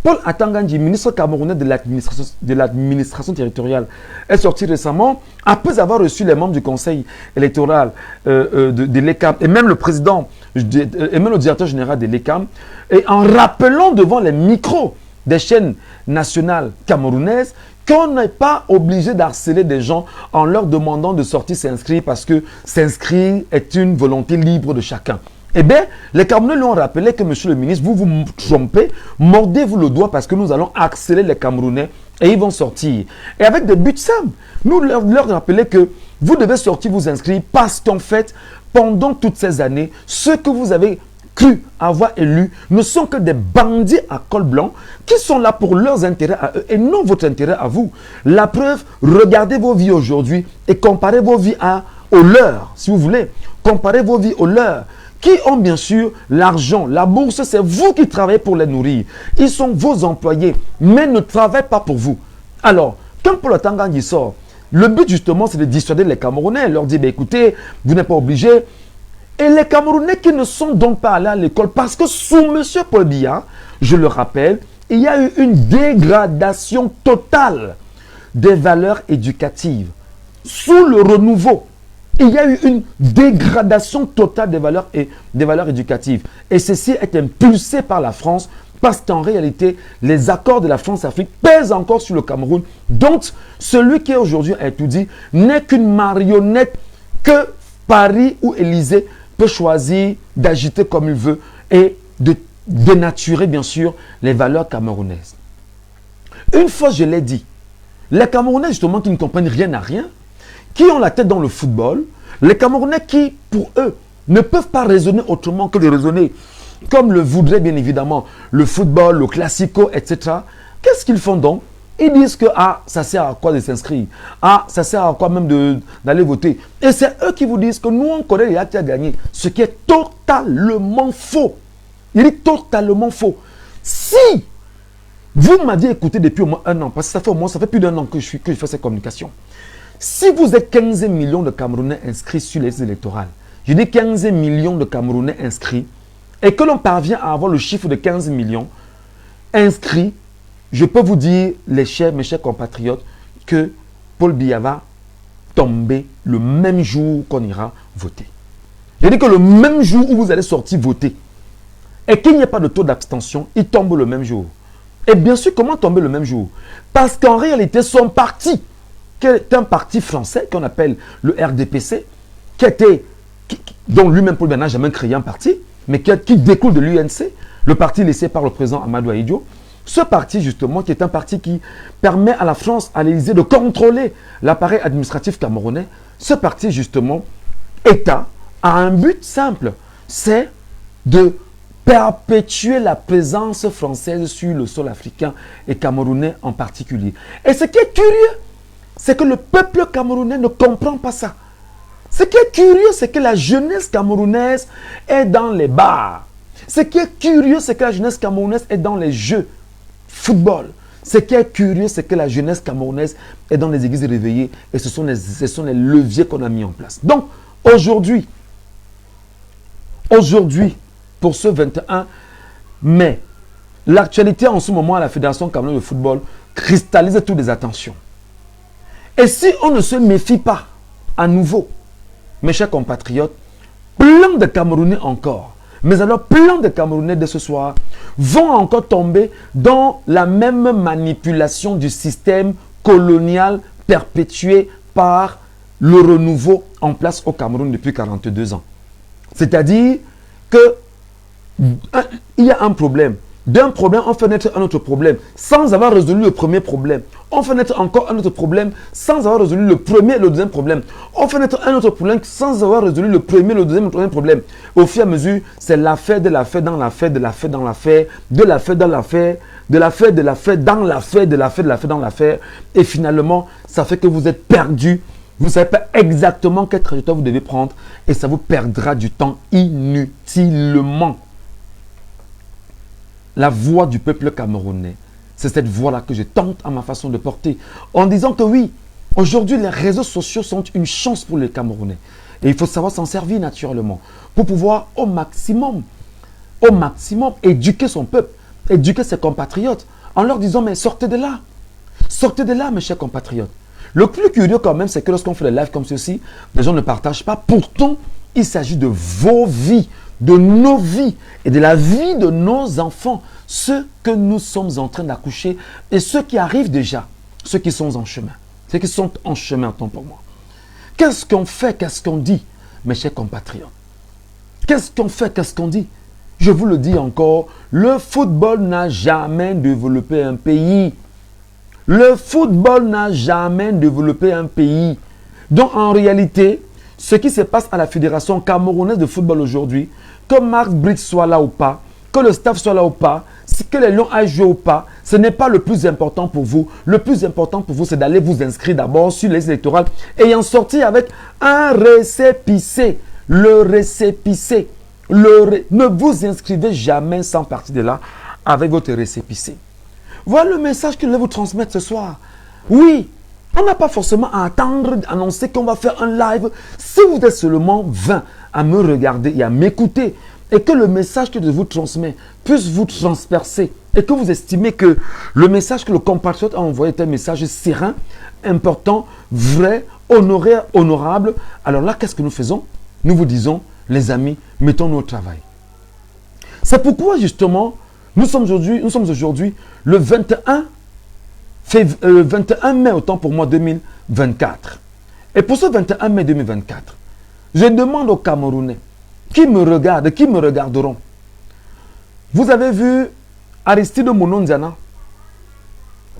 Paul Atangandji, ministre camerounais de l'administration territoriale, est sorti récemment, après avoir reçu les membres du conseil électoral de l'ECAM, et même le président, et même le directeur général de l'ECAM, et en rappelant devant les micros des chaînes nationales camerounaises qu'on n'est pas obligé d'harceler des gens en leur demandant de sortir s'inscrire parce que s'inscrire est une volonté libre de chacun. Eh bien, les Camerounais lui ont rappelé que, monsieur le ministre, vous vous trompez, mordez-vous le doigt parce que nous allons harceler les Camerounais et ils vont sortir. Et avec des buts simples, nous leur rappelons que vous devez sortir vous inscrire parce qu'en fait, pendant toutes ces années, ceux que vous avez cru avoir élus ne sont que des bandits à col blanc qui sont là pour leurs intérêts à eux et non votre intérêt à vous. La preuve, regardez vos vies aujourd'hui et comparez vos vies aux leurs, si vous voulez. Comparez vos vies aux leurs, qui ont bien sûr l'argent. La bourse, c'est vous qui travaillez pour les nourrir. Ils sont vos employés, mais ne travaillent pas pour vous. Alors, quand Paul Atangandji sort, le but justement, c'est de dissuader les Camerounais, leur dire, écoutez, vous n'êtes pas obligés. Et les Camerounais qui ne sont donc pas allés à l'école, parce que sous M. Paul Biya, je le rappelle, il y a eu une dégradation totale des valeurs éducatives. Sous le renouveau, il y a eu une dégradation totale des valeurs éducatives. Et ceci est impulsé par la France, parce qu'en réalité, les accords de la France-Afrique pèsent encore sur le Cameroun. Donc, celui qui est aujourd'hui à tout dit n'est qu'une marionnette que Paris ou Élysée peut choisir d'agiter comme il veut et de dénaturer bien sûr les valeurs camerounaises. Une fois je l'ai dit, les Camerounais justement qui ne comprennent rien à rien, qui ont la tête dans le football, les Camerounais qui pour eux ne peuvent pas raisonner autrement que de raisonner comme le voudrait bien évidemment le football, le classico, etc. Qu'est-ce qu'ils font donc? Ils disent que ça sert à quoi de s'inscrire? Ça sert à quoi même d'aller voter? Et c'est eux qui vous disent que nous, on connaît les actes à gagner. Ce qui est totalement faux. Il est totalement faux. Si vous m'aviez écouté depuis au moins un an, parce que ça fait plus d'un an que je fais cette communication. Si vous êtes 15 millions de Camerounais inscrits sur les listes électorales, je dis 15 millions de Camerounais inscrits, et que l'on parvient à avoir le chiffre de 15 millions inscrits, je peux vous dire, mes chers compatriotes, que Paul Biya va tomber le même jour qu'on ira voter. Je dis que le même jour où vous allez sortir voter, et qu'il n'y ait pas de taux d'abstention, il tombe le même jour. Et bien sûr, comment tomber le même jour? Parce qu'en réalité, son parti, qui est un parti français qu'on appelle le RDPC, dont lui-même Paul Biya n'a jamais créé un parti, mais qui découle de l'UNC, le parti laissé par le président Amadou Ahidjo. Ce parti, justement, qui est un parti qui permet à la France, à l'Élysée, de contrôler l'appareil administratif camerounais, ce parti, justement, État, a un but simple, c'est de perpétuer la présence française sur le sol africain et camerounais en particulier. Et ce qui est curieux, c'est que le peuple camerounais ne comprend pas ça. Ce qui est curieux, c'est que la jeunesse camerounaise est dans les bars. Ce qui est curieux, c'est que la jeunesse camerounaise est dans les jeux football. Ce qui est curieux, c'est que la jeunesse camerounaise est dans les églises réveillées et ce sont les leviers qu'on a mis en place. Donc, aujourd'hui, pour ce 21 mai, l'actualité en ce moment à la Fédération camerounaise de football cristallise toutes les attentions. Et si on ne se méfie pas à nouveau, mes chers compatriotes, plein de Camerounais encore, mais alors plein de Camerounais de ce soir vont encore tomber dans la même manipulation du système colonial perpétué par le renouveau en place au Cameroun depuis 42 ans. C'est-à-dire que il y a un problème. D'un problème, on fait naître un autre problème sans avoir résolu le premier problème. On fait naître encore un autre problème sans avoir résolu le premier et le deuxième problème. On fait naître un autre problème sans avoir résolu le premier, le deuxième et le troisième problème. Au fur et à mesure, c'est l'affaire de l'affaire dans l'affaire, de l'affaire dans l'affaire, de l'affaire dans l'affaire, de l'affaire dans l'affaire, de l'affaire dans l'affaire. Et finalement, ça fait que vous êtes perdu. Vous ne savez pas exactement quelle trajectoire vous devez prendre et ça vous perdra du temps inutilement. La voix du peuple camerounais, c'est cette voix-là que je tente à ma façon de porter. En disant que oui, aujourd'hui, les réseaux sociaux sont une chance pour les Camerounais. Et il faut savoir s'en servir naturellement pour pouvoir au maximum, éduquer son peuple, éduquer ses compatriotes en leur disant, mais sortez de là, mes chers compatriotes. Le plus curieux quand même, c'est que lorsqu'on fait des lives comme ceci, les gens ne partagent pas. Pourtant, il s'agit de vos vies, de nos vies et de la vie de nos enfants, ceux que nous sommes en train d'accoucher et ceux qui arrivent déjà, ceux qui sont en chemin, ceux qui sont en chemin, autant pour moi. Qu'est-ce qu'on fait, qu'est-ce qu'on dit, mes chers compatriotes? Qu'est-ce qu'on fait, qu'est-ce qu'on dit? Je vous le dis encore, le football n'a jamais développé un pays. Le football n'a jamais développé un pays. Donc en réalité, ce qui se passe à la Fédération camerounaise de football aujourd'hui, que Marc Briggs soit là ou pas, que le staff soit là ou pas, que les Lions aillent jouer ou pas, ce n'est pas le plus important pour vous. Le plus important pour vous, c'est d'aller vous inscrire d'abord sur les électorales et en sortir avec un récépissé. Le récépissé. Ne vous inscrivez jamais sans partir de là avec votre récépissé. Voilà le message que je vais vous transmettre ce soir. Oui, on n'a pas forcément à attendre, annoncer qu'on va faire un live. Si vous êtes seulement 20 à me regarder et à m'écouter, et que le message que je vous transmets puisse vous transpercer, et que vous estimez que le message que le compatriote a envoyé est un message serein, important, vrai, honorable, alors là, qu'est-ce que nous faisons? Nous vous disons, les amis, mettons-nous au travail. C'est pourquoi, justement, nous sommes aujourd'hui le 21 mai, autant pour moi, 2024. Et pour ce 21 mai 2024, je demande aux Camerounais qui me regardent, qui me regarderont. Vous avez vu Aristide Mono Ndiana?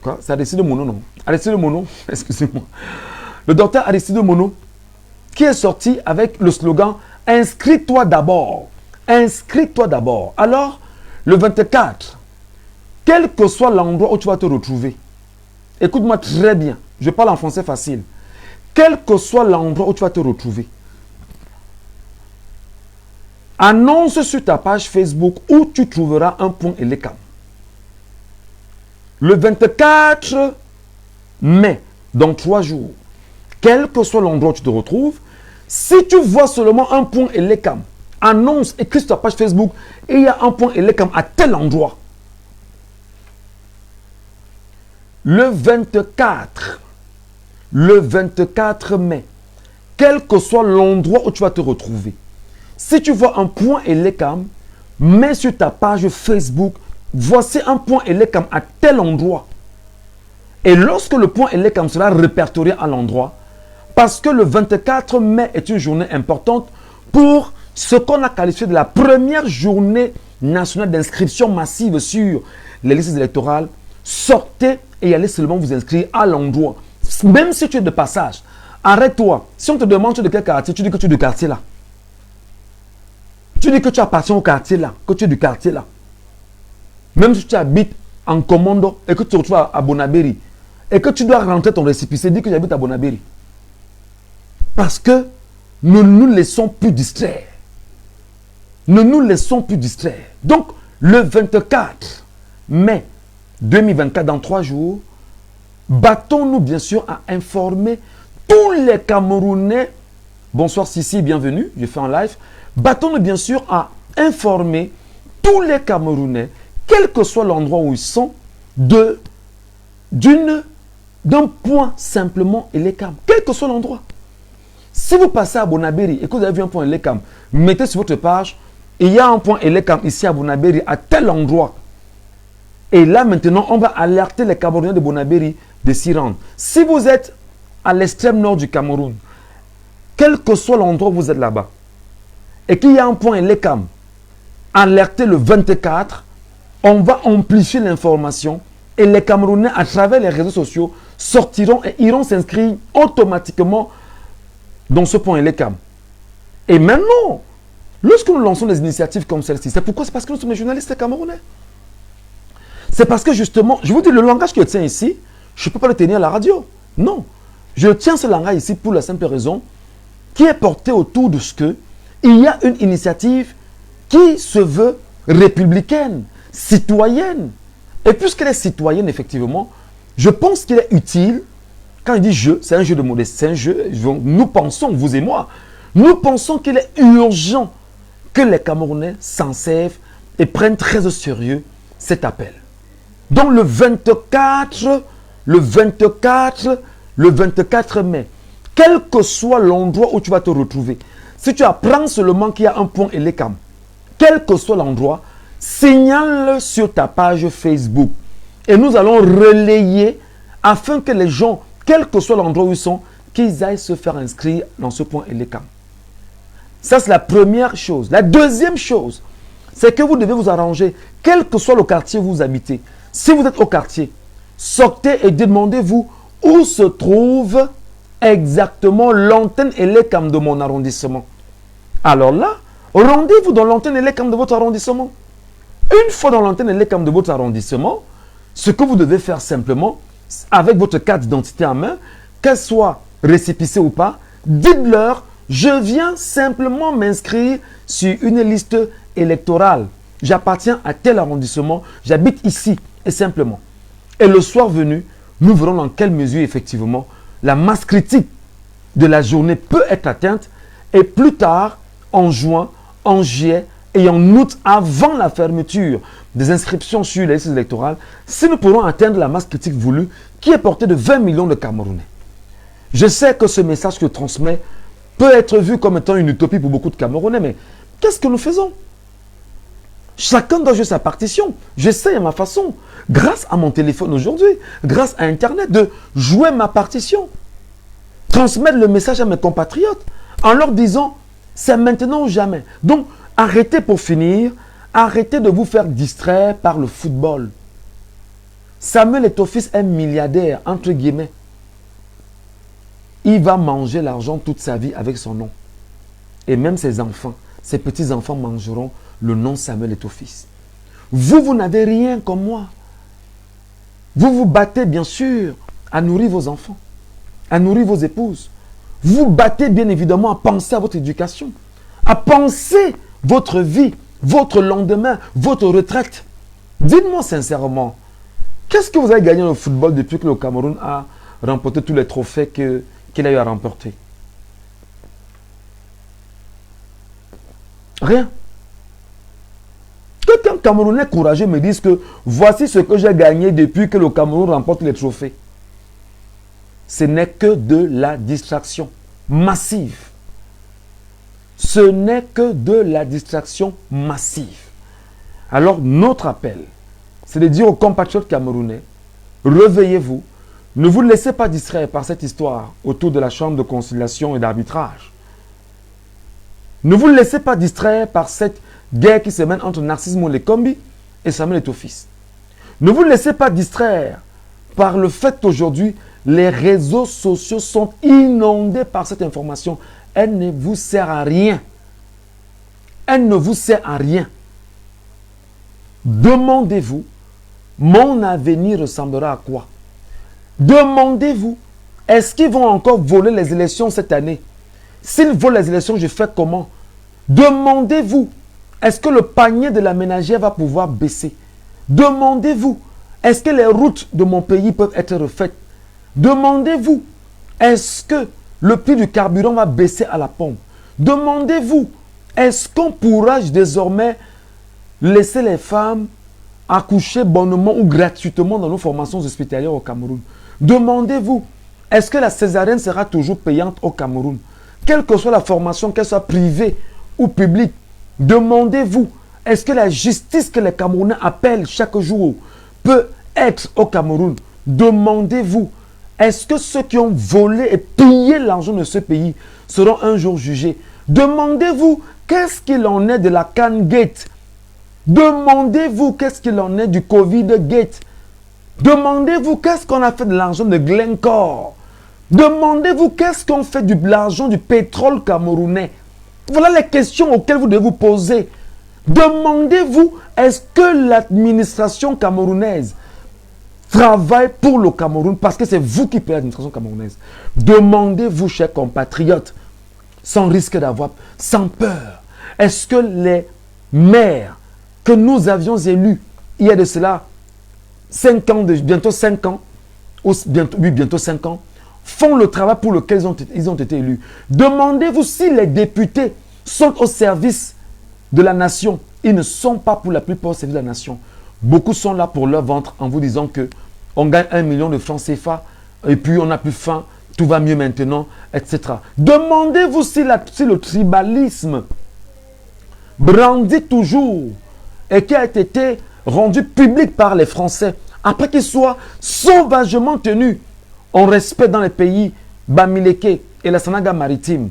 Quoi? C'est Aristide Mono, non? Aristide Mono, excusez-moi. Le docteur Aristide Mono, qui est sorti avec le slogan « Inscris-toi d'abord ». Inscris-toi d'abord. Alors, le 24, quel que soit l'endroit où tu vas te retrouver, écoute-moi très bien, je parle en français facile. Quel que soit l'endroit où tu vas te retrouver, annonce sur ta page Facebook où tu trouveras un point Elekam. Le 24 mai, dans 3 jours, quel que soit l'endroit où tu te retrouves, si tu vois seulement un point Elekam, annonce, écris sur ta page Facebook, et il y a un point Elekam à tel endroit. Le 24 mai, quel que soit l'endroit où tu vas te retrouver, si tu vois un point Elekam, mets sur ta page Facebook, voici un point Elecam à tel endroit. Et lorsque le point Elecam sera répertorié à l'endroit, parce que le 24 mai est une journée importante pour ce qu'on a qualifié de la première journée nationale d'inscription massive sur les listes électorales, sortez et allez seulement vous inscrire à l'endroit. Même si tu es de passage, arrête-toi. Si on te demande tu es de quel quartier, tu dis que tu es du quartier là. Tu dis que tu appartiens au quartier là, que tu es du quartier là. Même si tu habites en Commando et que tu te retrouves à Bonabéry et que tu dois rentrer ton récépissé, dis que j'habite à Bonabéry. Parce que ne nous laissons plus distraire. Ne nous laissons plus distraire. Donc, le 24 mai 2024, dans 3 jours, battons-nous bien sûr à informer tous les Camerounais. Bonsoir Sissi, bienvenue, je fais en live. Battons-nous bien sûr à informer tous les Camerounais, quel que soit l'endroit où ils sont, d'un point simplement Elecam, quel que soit l'endroit. Si vous passez à Bonabéry et que vous avez vu un point Elecam, mettez sur votre page, il y a un point Elecam ici à Bonabéry, à tel endroit. Et là maintenant, on va alerter les Camerounais de Bonabéry de s'y rendre. Si vous êtes à l'extrême nord du Cameroun, quel que soit l'endroit où vous êtes là-bas, et qu'il y a un point Elecam, alertez le 24, on va amplifier l'information et les Camerounais, à travers les réseaux sociaux, sortiront et iront s'inscrire automatiquement dans ce point Elecam. Et maintenant, lorsque nous lançons des initiatives comme celle-ci, c'est pourquoi? C'est parce que nous sommes des journalistes camerounais. C'est parce que justement, je vous dis, le langage que je tiens ici, je ne peux pas le tenir à la radio. Non. Je tiens ce langage ici pour la simple raison qui est porté autour de ce que il y a une initiative qui se veut républicaine, citoyenne. Et puisqu'elle est citoyenne, effectivement, je pense qu'il est utile. Quand il dit je, c'est un jeu de modestie, c'est un jeu. Nous pensons, vous et moi, nous pensons qu'il est urgent que les Camerounais s'en servent et prennent très au sérieux cet appel. Donc le 24 mai, quel que soit l'endroit où tu vas te retrouver, si tu apprends seulement qu'il y a un point Elecam, quel que soit l'endroit, signale sur ta page Facebook. Et nous allons relayer afin que les gens, quel que soit l'endroit où ils sont, qu'ils aillent se faire inscrire dans ce point Elecam. Ça, c'est la première chose. La deuxième chose, c'est que vous devez vous arranger, quel que soit le quartier où vous habitez. Si vous êtes au quartier, sortez et demandez-vous où se trouve exactement l'antenne Elecam de mon arrondissement. Alors là, rendez-vous dans l'antenne Elecam de votre arrondissement. Une fois dans l'antenne Elecam de votre arrondissement, ce que vous devez faire simplement, avec votre carte d'identité en main, qu'elle soit récépissée ou pas, dites-leur, je viens simplement m'inscrire sur une liste électorale. J'appartiens à tel arrondissement, j'habite ici, et simplement. Et le soir venu, nous verrons dans quelle mesure, effectivement, la masse critique de la journée peut être atteinte. Et plus tard, en juin, en juillet et en août, avant la fermeture des inscriptions sur les listes électorales, si nous pourrons atteindre la masse critique voulue, qui est portée de 20 millions de Camerounais. Je sais que ce message que je transmets peut être vu comme étant une utopie pour beaucoup de Camerounais, mais qu'est-ce que nous faisons? Chacun doit jouer sa partition. J'essaie à ma façon, grâce à mon téléphone aujourd'hui, grâce à Internet, de jouer ma partition. Transmettre le message à mes compatriotes en leur disant, c'est maintenant ou jamais. Donc, arrêtez pour finir, arrêtez de vous faire distraire par le football. Samuel Eto'o-Fils est milliardaire, entre guillemets. Il va manger l'argent toute sa vie avec son nom. Et même ses enfants, ses petits-enfants mangeront le nom Samuel Eto'o-Fils. Vous, vous n'avez rien comme moi. Vous vous battez bien sûr à nourrir vos enfants, à nourrir vos épouses. Vous battez bien évidemment à penser à votre éducation, à penser votre vie, votre lendemain, votre retraite. Dites-moi sincèrement, qu'est-ce que vous avez gagné au football depuis que le Cameroun a remporté tous les trophées qu'il a eu à remporter? Rien. Que qu'un Camerounais courageux me dise que voici ce que j'ai gagné depuis que le Cameroun remporte les trophées. Ce n'est que de la distraction massive. Ce n'est que de la distraction massive. Alors notre appel, c'est de dire aux compatriotes camerounais, réveillez-vous, ne vous laissez pas distraire par cette histoire autour de la chambre de conciliation et d'arbitrage. Ne vous laissez pas distraire par cette guerre qui se mène entre Narcisse Molekombi et Samuel Eto'o-Fils. Ne vous laissez pas distraire par le fait qu'aujourd'hui, les réseaux sociaux sont inondés par cette information. Elle ne vous sert à rien. Elle ne vous sert à rien. Demandez-vous, mon avenir ressemblera à quoi? Demandez-vous, est-ce qu'ils vont encore voler les élections cette année? S'ils volent les élections, je fais comment? Demandez-vous, est-ce que le panier de la ménagère va pouvoir baisser? Demandez-vous, est-ce que les routes de mon pays peuvent être refaites? Demandez-vous, est-ce que le prix du carburant va baisser à la pompe? Demandez-vous, est-ce qu'on pourra désormais laisser les femmes accoucher bonnement ou gratuitement dans nos formations hospitalières au Cameroun? Demandez-vous, est-ce que la césarienne sera toujours payante au Cameroun? Quelle que soit la formation, qu'elle soit privée ou publique, demandez-vous, est-ce que la justice que les Camerounais appellent chaque jour peut être au Cameroun? Demandez-vous, est-ce que ceux qui ont volé et pillé l'argent de ce pays seront un jour jugés? Demandez-vous, qu'est-ce qu'il en est de la Can Gate? Demandez-vous, qu'est-ce qu'il en est du Covid Gate? Demandez-vous, qu'est-ce qu'on a fait de l'argent de Glencore? Demandez-vous, qu'est-ce qu'on fait de l'argent du pétrole camerounais? Voilà les questions auxquelles vous devez vous poser. Demandez-vous, est-ce que l'administration camerounaise travaille pour le Cameroun? Parce que c'est vous qui payez l'administration camerounaise. Demandez-vous, chers compatriotes, sans risque d'avoir, sans peur, est-ce que les maires que nous avions élus il y a de cela 5 ans, bientôt 5 ans, bientôt 5 ans, font le travail pour lequel ils ont été élus? Demandez-vous si les députés sont au service de la nation. Ils ne sont pas pour la plupart au service de la nation. Beaucoup sont là pour leur ventre en vous disant que on gagne 1 million de francs CFA et puis on n'a plus faim, tout va mieux maintenant, etc. Demandez-vous si le tribalisme brandit toujours et qui a été rendu public par les Français, après qu'il soit sauvagement tenu en respect dans les pays Bamileke et la Sanaga maritime,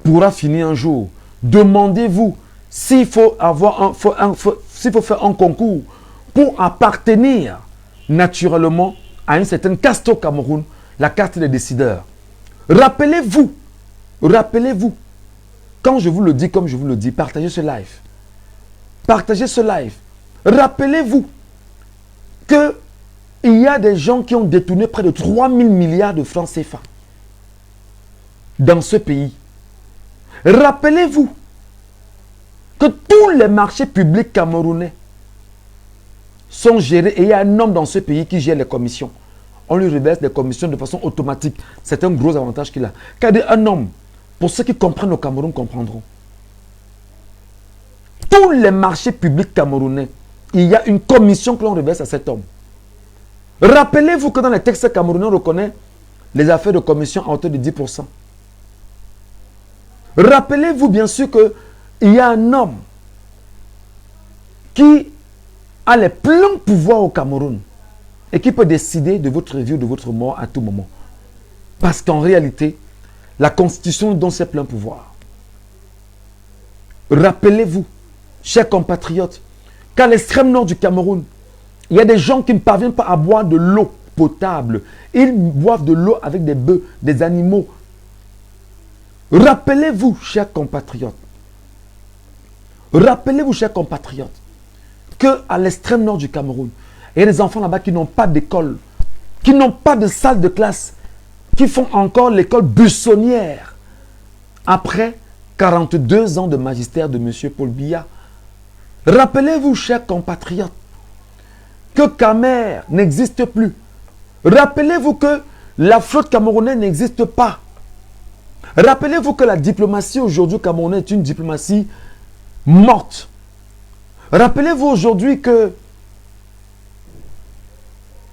pourra finir un jour. Demandez-vous s'il faut faire un concours pour appartenir naturellement à une certaine caste au Cameroun, la caste des décideurs. Rappelez-vous, quand je vous le dis comme je vous le dis, partagez ce live. Partagez ce live. Rappelez-vous qu'il y a des gens qui ont détourné près de 3 000 milliards de francs CFA dans ce pays. Rappelez-vous que tous les marchés publics camerounais sont gérés et il y a un homme dans ce pays qui gère les commissions. On lui reverse des commissions de façon automatique. C'est un gros avantage qu'il a. Car un homme, pour ceux qui comprennent au Cameroun, comprendront. Tous les marchés publics camerounais, il y a une commission que l'on reverse à cet homme. Rappelez-vous que dans les textes camerounais, on reconnaît les affaires de commission à hauteur de 10%. Rappelez-vous bien sûr qu'il y a un homme qui a les pleins pouvoirs au Cameroun et qui peut décider de votre vie ou de votre mort à tout moment. Parce qu'en réalité, la Constitution donne ses pleins pouvoirs. Rappelez-vous, chers compatriotes, qu'à l'extrême nord du Cameroun, il y a des gens qui ne parviennent pas à boire de l'eau potable. Ils boivent de l'eau avec des bœufs, des animaux. Rappelez-vous, chers compatriotes, qu'à l'extrême nord du Cameroun, il y a des enfants là-bas qui n'ont pas d'école, qui n'ont pas de salle de classe, qui font encore l'école buissonnière. Après 42 ans de magistère de M. Paul Biya. Rappelez-vous, chers compatriotes, que Camer n'existe plus. Rappelez-vous que la flotte camerounaise n'existe pas. Rappelez-vous que la diplomatie aujourd'hui camerounaise est une diplomatie morte. Rappelez-vous aujourd'hui que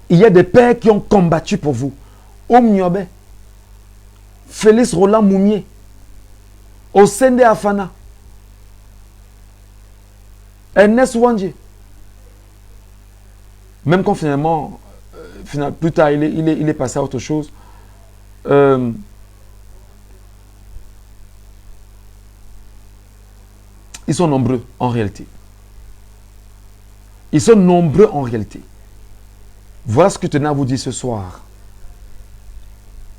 il y a des pères qui ont combattu pour vous. Omniobe, Félix Roland Moumier, Osende Afana. Ernest Ouandjé. Même quand finalement, plus tard, il est passé à autre chose. Ils sont nombreux en réalité. Ils sont nombreux en réalité. Voilà ce que je tenais à vous dire ce soir.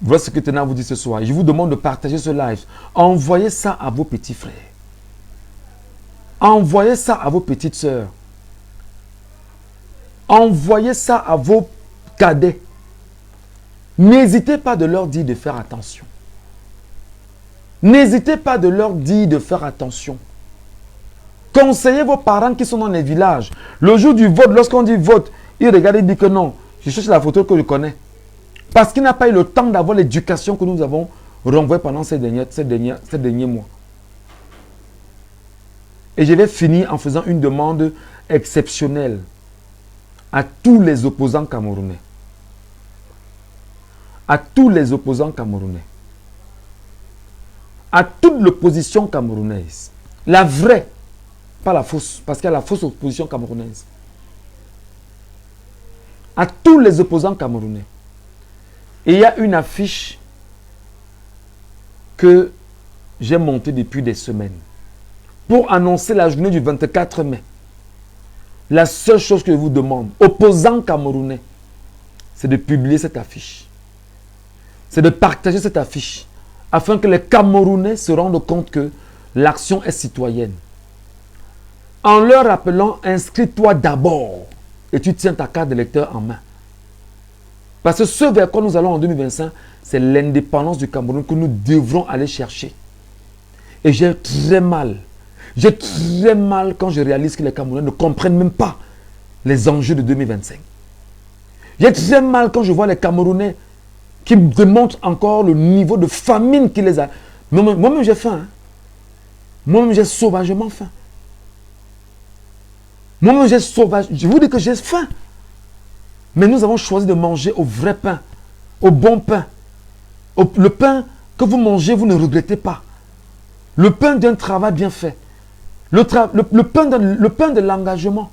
Voilà ce que je tenais à vous dire ce soir. Et je vous demande de partager ce live. Envoyez ça à vos petits frères. Envoyez ça à vos petites sœurs. Envoyez ça à vos cadets. N'hésitez pas de leur dire de faire attention. N'hésitez pas de leur dire de faire attention. Conseillez vos parents qui sont dans les villages. Le jour du vote, lorsqu'on dit vote, ils regardent et disent que non, je cherche la photo que je connais. Parce qu'il n'a pas eu le temps d'avoir l'éducation que nous avons renvoyée pendant ces derniers mois. Et je vais finir en faisant une demande exceptionnelle à tous les opposants camerounais. À tous les opposants camerounais. À toute l'opposition camerounaise. La vraie, pas la fausse, parce qu'il y a la fausse opposition camerounaise. À tous les opposants camerounais. Et il y a une affiche que j'ai montée depuis des semaines pour annoncer la journée du 24 mai. La seule chose que je vous demande, opposants camerounais, c'est de publier cette affiche. C'est de partager cette affiche afin que les Camerounais se rendent compte que l'action est citoyenne. En leur rappelant, inscris-toi d'abord et tu tiens ta carte d'électeur en main. Parce que ce vers quoi nous allons en 2025, c'est l'indépendance du Cameroun que nous devrons aller chercher. Et j'ai très mal quand je réalise que les Camerounais ne comprennent même pas les enjeux de 2025. J'ai très mal quand je vois les Camerounais qui démontrent encore le niveau de famine qui les a. Moi-même j'ai faim. Hein. Moi-même j'ai sauvagement faim. Moi-même j'ai sauvage. Je vous dis que j'ai faim. Mais nous avons choisi de manger au vrai pain, au bon pain. Le pain que vous mangez, vous ne regrettez pas. Le pain d'un travail bien fait. Le pain de l'engagement.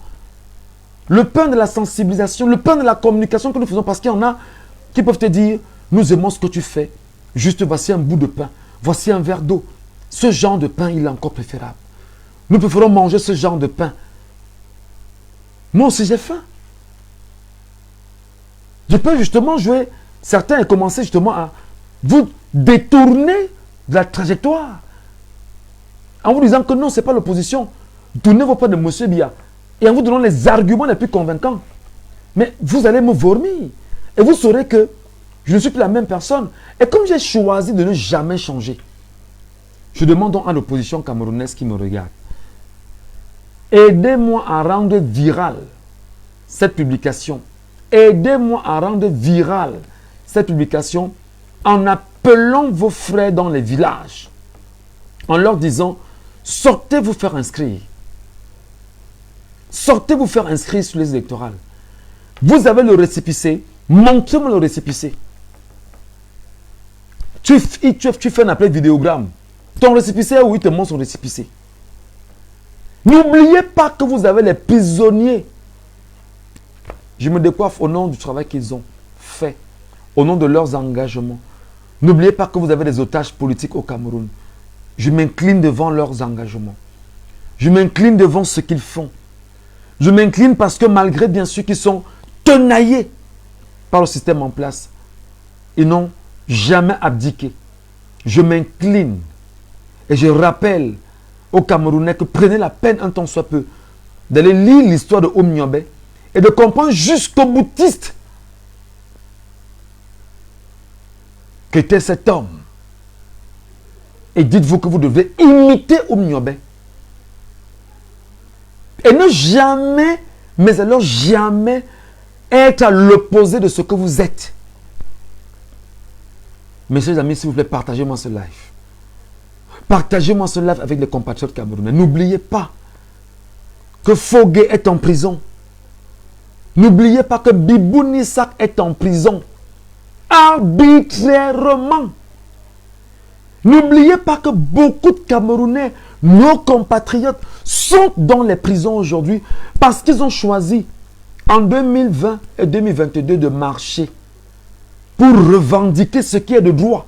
Le pain de la sensibilisation. Le pain de la communication que nous faisons. Parce qu'il y en a qui peuvent te dire, nous aimons ce que tu fais. Juste voici un bout de pain. Voici un verre d'eau. Ce genre de pain, il est encore préférable. Nous préférons manger ce genre de pain. Moi aussi, j'ai faim. Je peux justement jouer. Certains ont commencé justement à vous détourner de la trajectoire. En vous disant que non, ce n'est pas l'opposition. Tournez vos pas de M. Biya. Et en vous donnant les arguments les plus convaincants. Mais vous allez me vomir. Et vous saurez que je ne suis plus la même personne. Et comme j'ai choisi de ne jamais changer, je demande donc à l'opposition camerounaise qui me regarde. Aidez-moi à rendre virale cette publication. Aidez-moi à rendre virale cette publication en appelant vos frères dans les villages. En leur disant, sortez vous faire inscrire. Sortez vous faire inscrire sur les électorales. Vous avez le récépissé. Montrez-moi le récépissé. Tu fais un appel vidéogramme. Ton récépissé, oui, te montre son récépissé. N'oubliez pas que vous avez les prisonniers. Je me décoiffe au nom du travail qu'ils ont fait, au nom de leurs engagements. N'oubliez pas que vous avez des otages politiques au Cameroun. Je m'incline devant leurs engagements. Je m'incline devant ce qu'ils font. Je m'incline parce que malgré bien sûr qu'ils sont tenaillés par le système en place, ils n'ont jamais abdiqué. Je m'incline et je rappelle aux Camerounais que prenez la peine un temps soit peu d'aller lire l'histoire de Omniobé et de comprendre jusqu'au boutiste qu'était cet homme. Et dites-vous que vous devez imiter Omniobé. Et ne jamais, mais alors jamais, être à l'opposé de ce que vous êtes. Messieurs amis, s'il vous plaît, partagez-moi ce live. Partagez-moi ce live avec les compatriotes camerounais. N'oubliez pas que Fogué est en prison. N'oubliez pas que Bibou Nissak est en prison. Arbitrairement. N'oubliez pas que beaucoup de Camerounais, nos compatriotes, sont dans les prisons aujourd'hui parce qu'ils ont choisi en 2020 et 2022 de marcher pour revendiquer ce qui est de droit.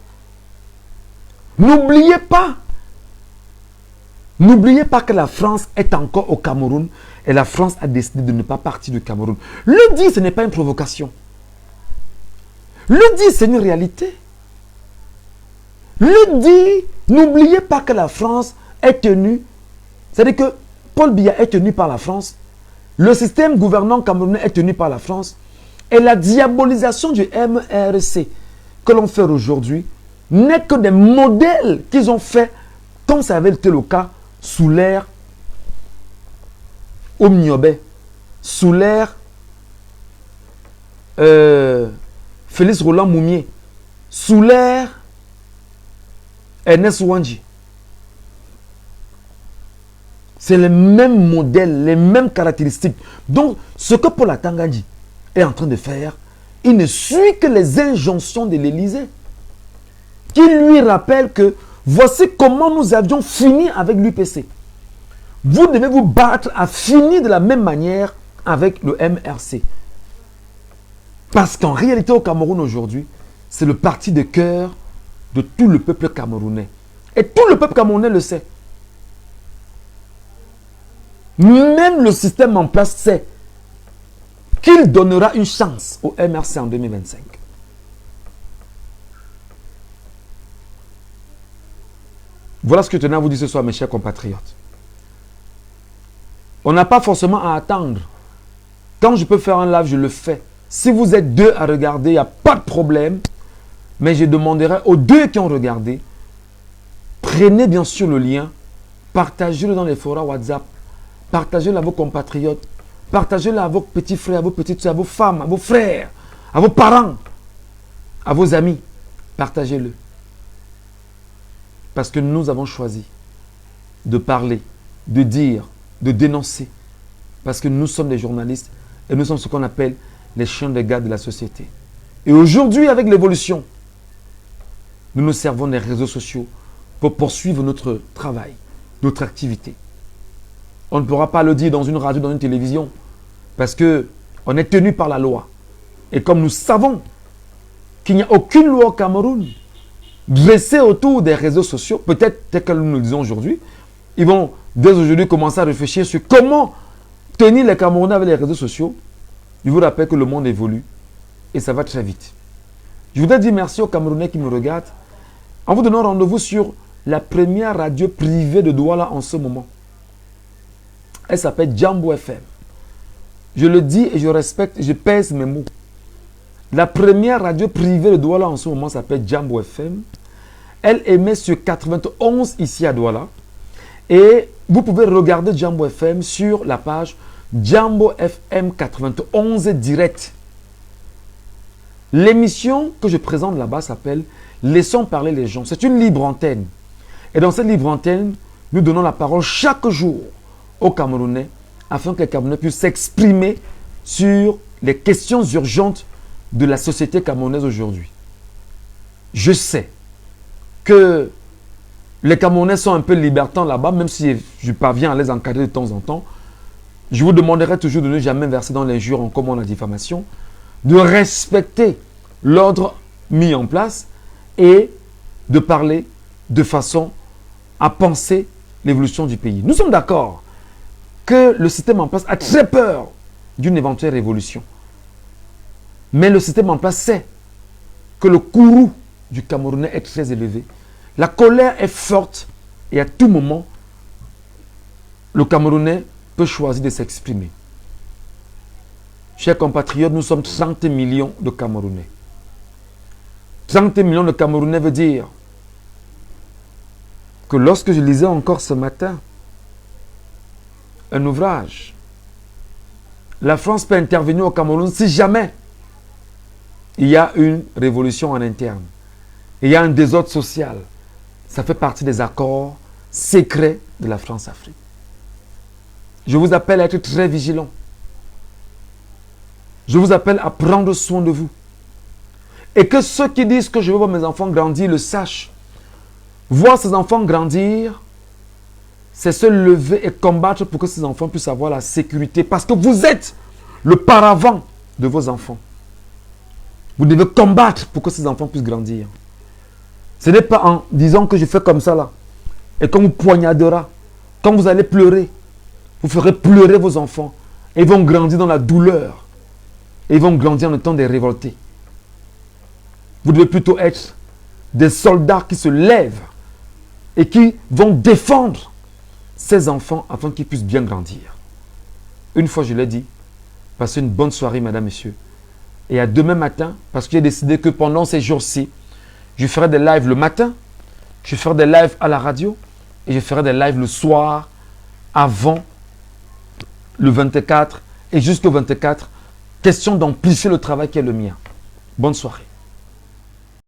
N'oubliez pas que la France est encore au Cameroun et la France a décidé de ne pas partir du Cameroun. Le dire, ce n'est pas une provocation. Le dire, c'est une réalité. Le dit, n'oubliez pas que la France est tenue, c'est-à-dire que Paul Biya est tenu par la France, le système gouvernant camerounais est tenu par la France, et la diabolisation du MRC que l'on fait aujourd'hui n'est que des modèles qu'ils ont fait, comme ça avait été le cas sous l'ère Omniobé, sous l'ère Félix Roland Moumier, sous l'ère Ernest Ouandji. C'est le même modèle, les mêmes caractéristiques. Donc, ce que Paul Atanga dit est en train de faire, il ne suit que les injonctions de l'Élysée, qui lui rappelle que voici comment nous avions fini avec l'UPC. Vous devez vous battre à finir de la même manière avec le MRC. Parce qu'en réalité, au Cameroun aujourd'hui, c'est le parti de cœur de tout le peuple camerounais. Et tout le peuple camerounais le sait. Même le système en place sait qu'il donnera une chance au MRC en 2025. Voilà ce que je tenais à vous dire ce soir, mes chers compatriotes. On n'a pas forcément à attendre. Quand je peux faire un live, je le fais. Si vous êtes deux à regarder, il n'y a pas de problème. Mais je demanderai aux deux qui ont regardé, prenez bien sûr le lien, partagez-le dans les forums WhatsApp, partagez-le à vos compatriotes, partagez-le à vos petits frères, à vos petites soeurs, à vos femmes, à vos frères, à vos parents, à vos amis. Partagez-le. Parce que nous avons choisi de parler, de dire, de dénoncer. Parce que nous sommes des journalistes et nous sommes ce qu'on appelle les chiens de garde de la société. Et aujourd'hui, avec l'évolution, nous nous servons des réseaux sociaux pour poursuivre notre travail, notre activité. On ne pourra pas le dire dans une radio, dans une télévision, parce qu'on est tenu par la loi. Et comme nous savons qu'il n'y a aucune loi au Cameroun dressée autour des réseaux sociaux, peut-être tel que nous le disons aujourd'hui, ils vont dès aujourd'hui commencer à réfléchir sur comment tenir les Camerounais avec les réseaux sociaux. Je vous rappelle que le monde évolue et ça va très vite. Je voudrais dire merci aux Camerounais qui me regardent en vous donnant rendez-vous sur la première radio privée de Douala en ce moment. Elle s'appelle Jambo FM. Je le dis et je respecte, je pèse mes mots. La première radio privée de Douala en ce moment s'appelle Jambo FM. Elle émet sur 91 ici à Douala. Et vous pouvez regarder Jambo FM sur la page Jambo FM 91 direct. L'émission que je présente là-bas s'appelle Laissons parler les gens. C'est une libre antenne. Et dans cette libre antenne, nous donnons la parole chaque jour aux Camerounais afin que les Camerounais puissent s'exprimer sur les questions urgentes de la société camerounaise aujourd'hui. Je sais que les Camerounais sont un peu libertins là-bas, même si je parviens à les encadrer de temps en temps. Je vous demanderai toujours de ne jamais verser dans l'injure en commun la diffamation, de respecter l'ordre mis en place et de parler de façon à penser l'évolution du pays. Nous sommes d'accord que le système en place a très peur d'une éventuelle révolution. Mais le système en place sait que le courroux du Camerounais est très élevé. La colère est forte et à tout moment, le Camerounais peut choisir de s'exprimer. Chers compatriotes, nous sommes 30 millions de Camerounais. 30 millions de Camerounais veut dire que lorsque je lisais encore ce matin un ouvrage, la France peut intervenir au Cameroun si jamais il y a une révolution en interne, il y a un désordre social. Ça fait partie des accords secrets de la France-Afrique. Je vous appelle à être très vigilants. Je vous appelle à prendre soin de vous. Et que ceux qui disent que je veux voir mes enfants grandir le sachent. Voir ses enfants grandir, c'est se lever et combattre pour que ces enfants puissent avoir la sécurité. Parce que vous êtes le paravent de vos enfants. Vous devez combattre pour que ces enfants puissent grandir. Ce n'est pas en disant que je fais comme ça là. Et quand vous poignardera, quand vous allez pleurer, vous ferez pleurer vos enfants. Et ils vont grandir dans la douleur. Et ils vont grandir en étant des révoltés. Vous devez plutôt être des soldats qui se lèvent et qui vont défendre ces enfants afin qu'ils puissent bien grandir. Une fois, je l'ai dit, passez une bonne soirée, madame, monsieur. Et à demain matin, parce que j'ai décidé que pendant ces jours-ci, je ferai des lives le matin, je ferai des lives à la radio et je ferai des lives le soir avant le 24 et jusqu'au 24. Question d'amplifier le travail qui est le mien. Bonne soirée.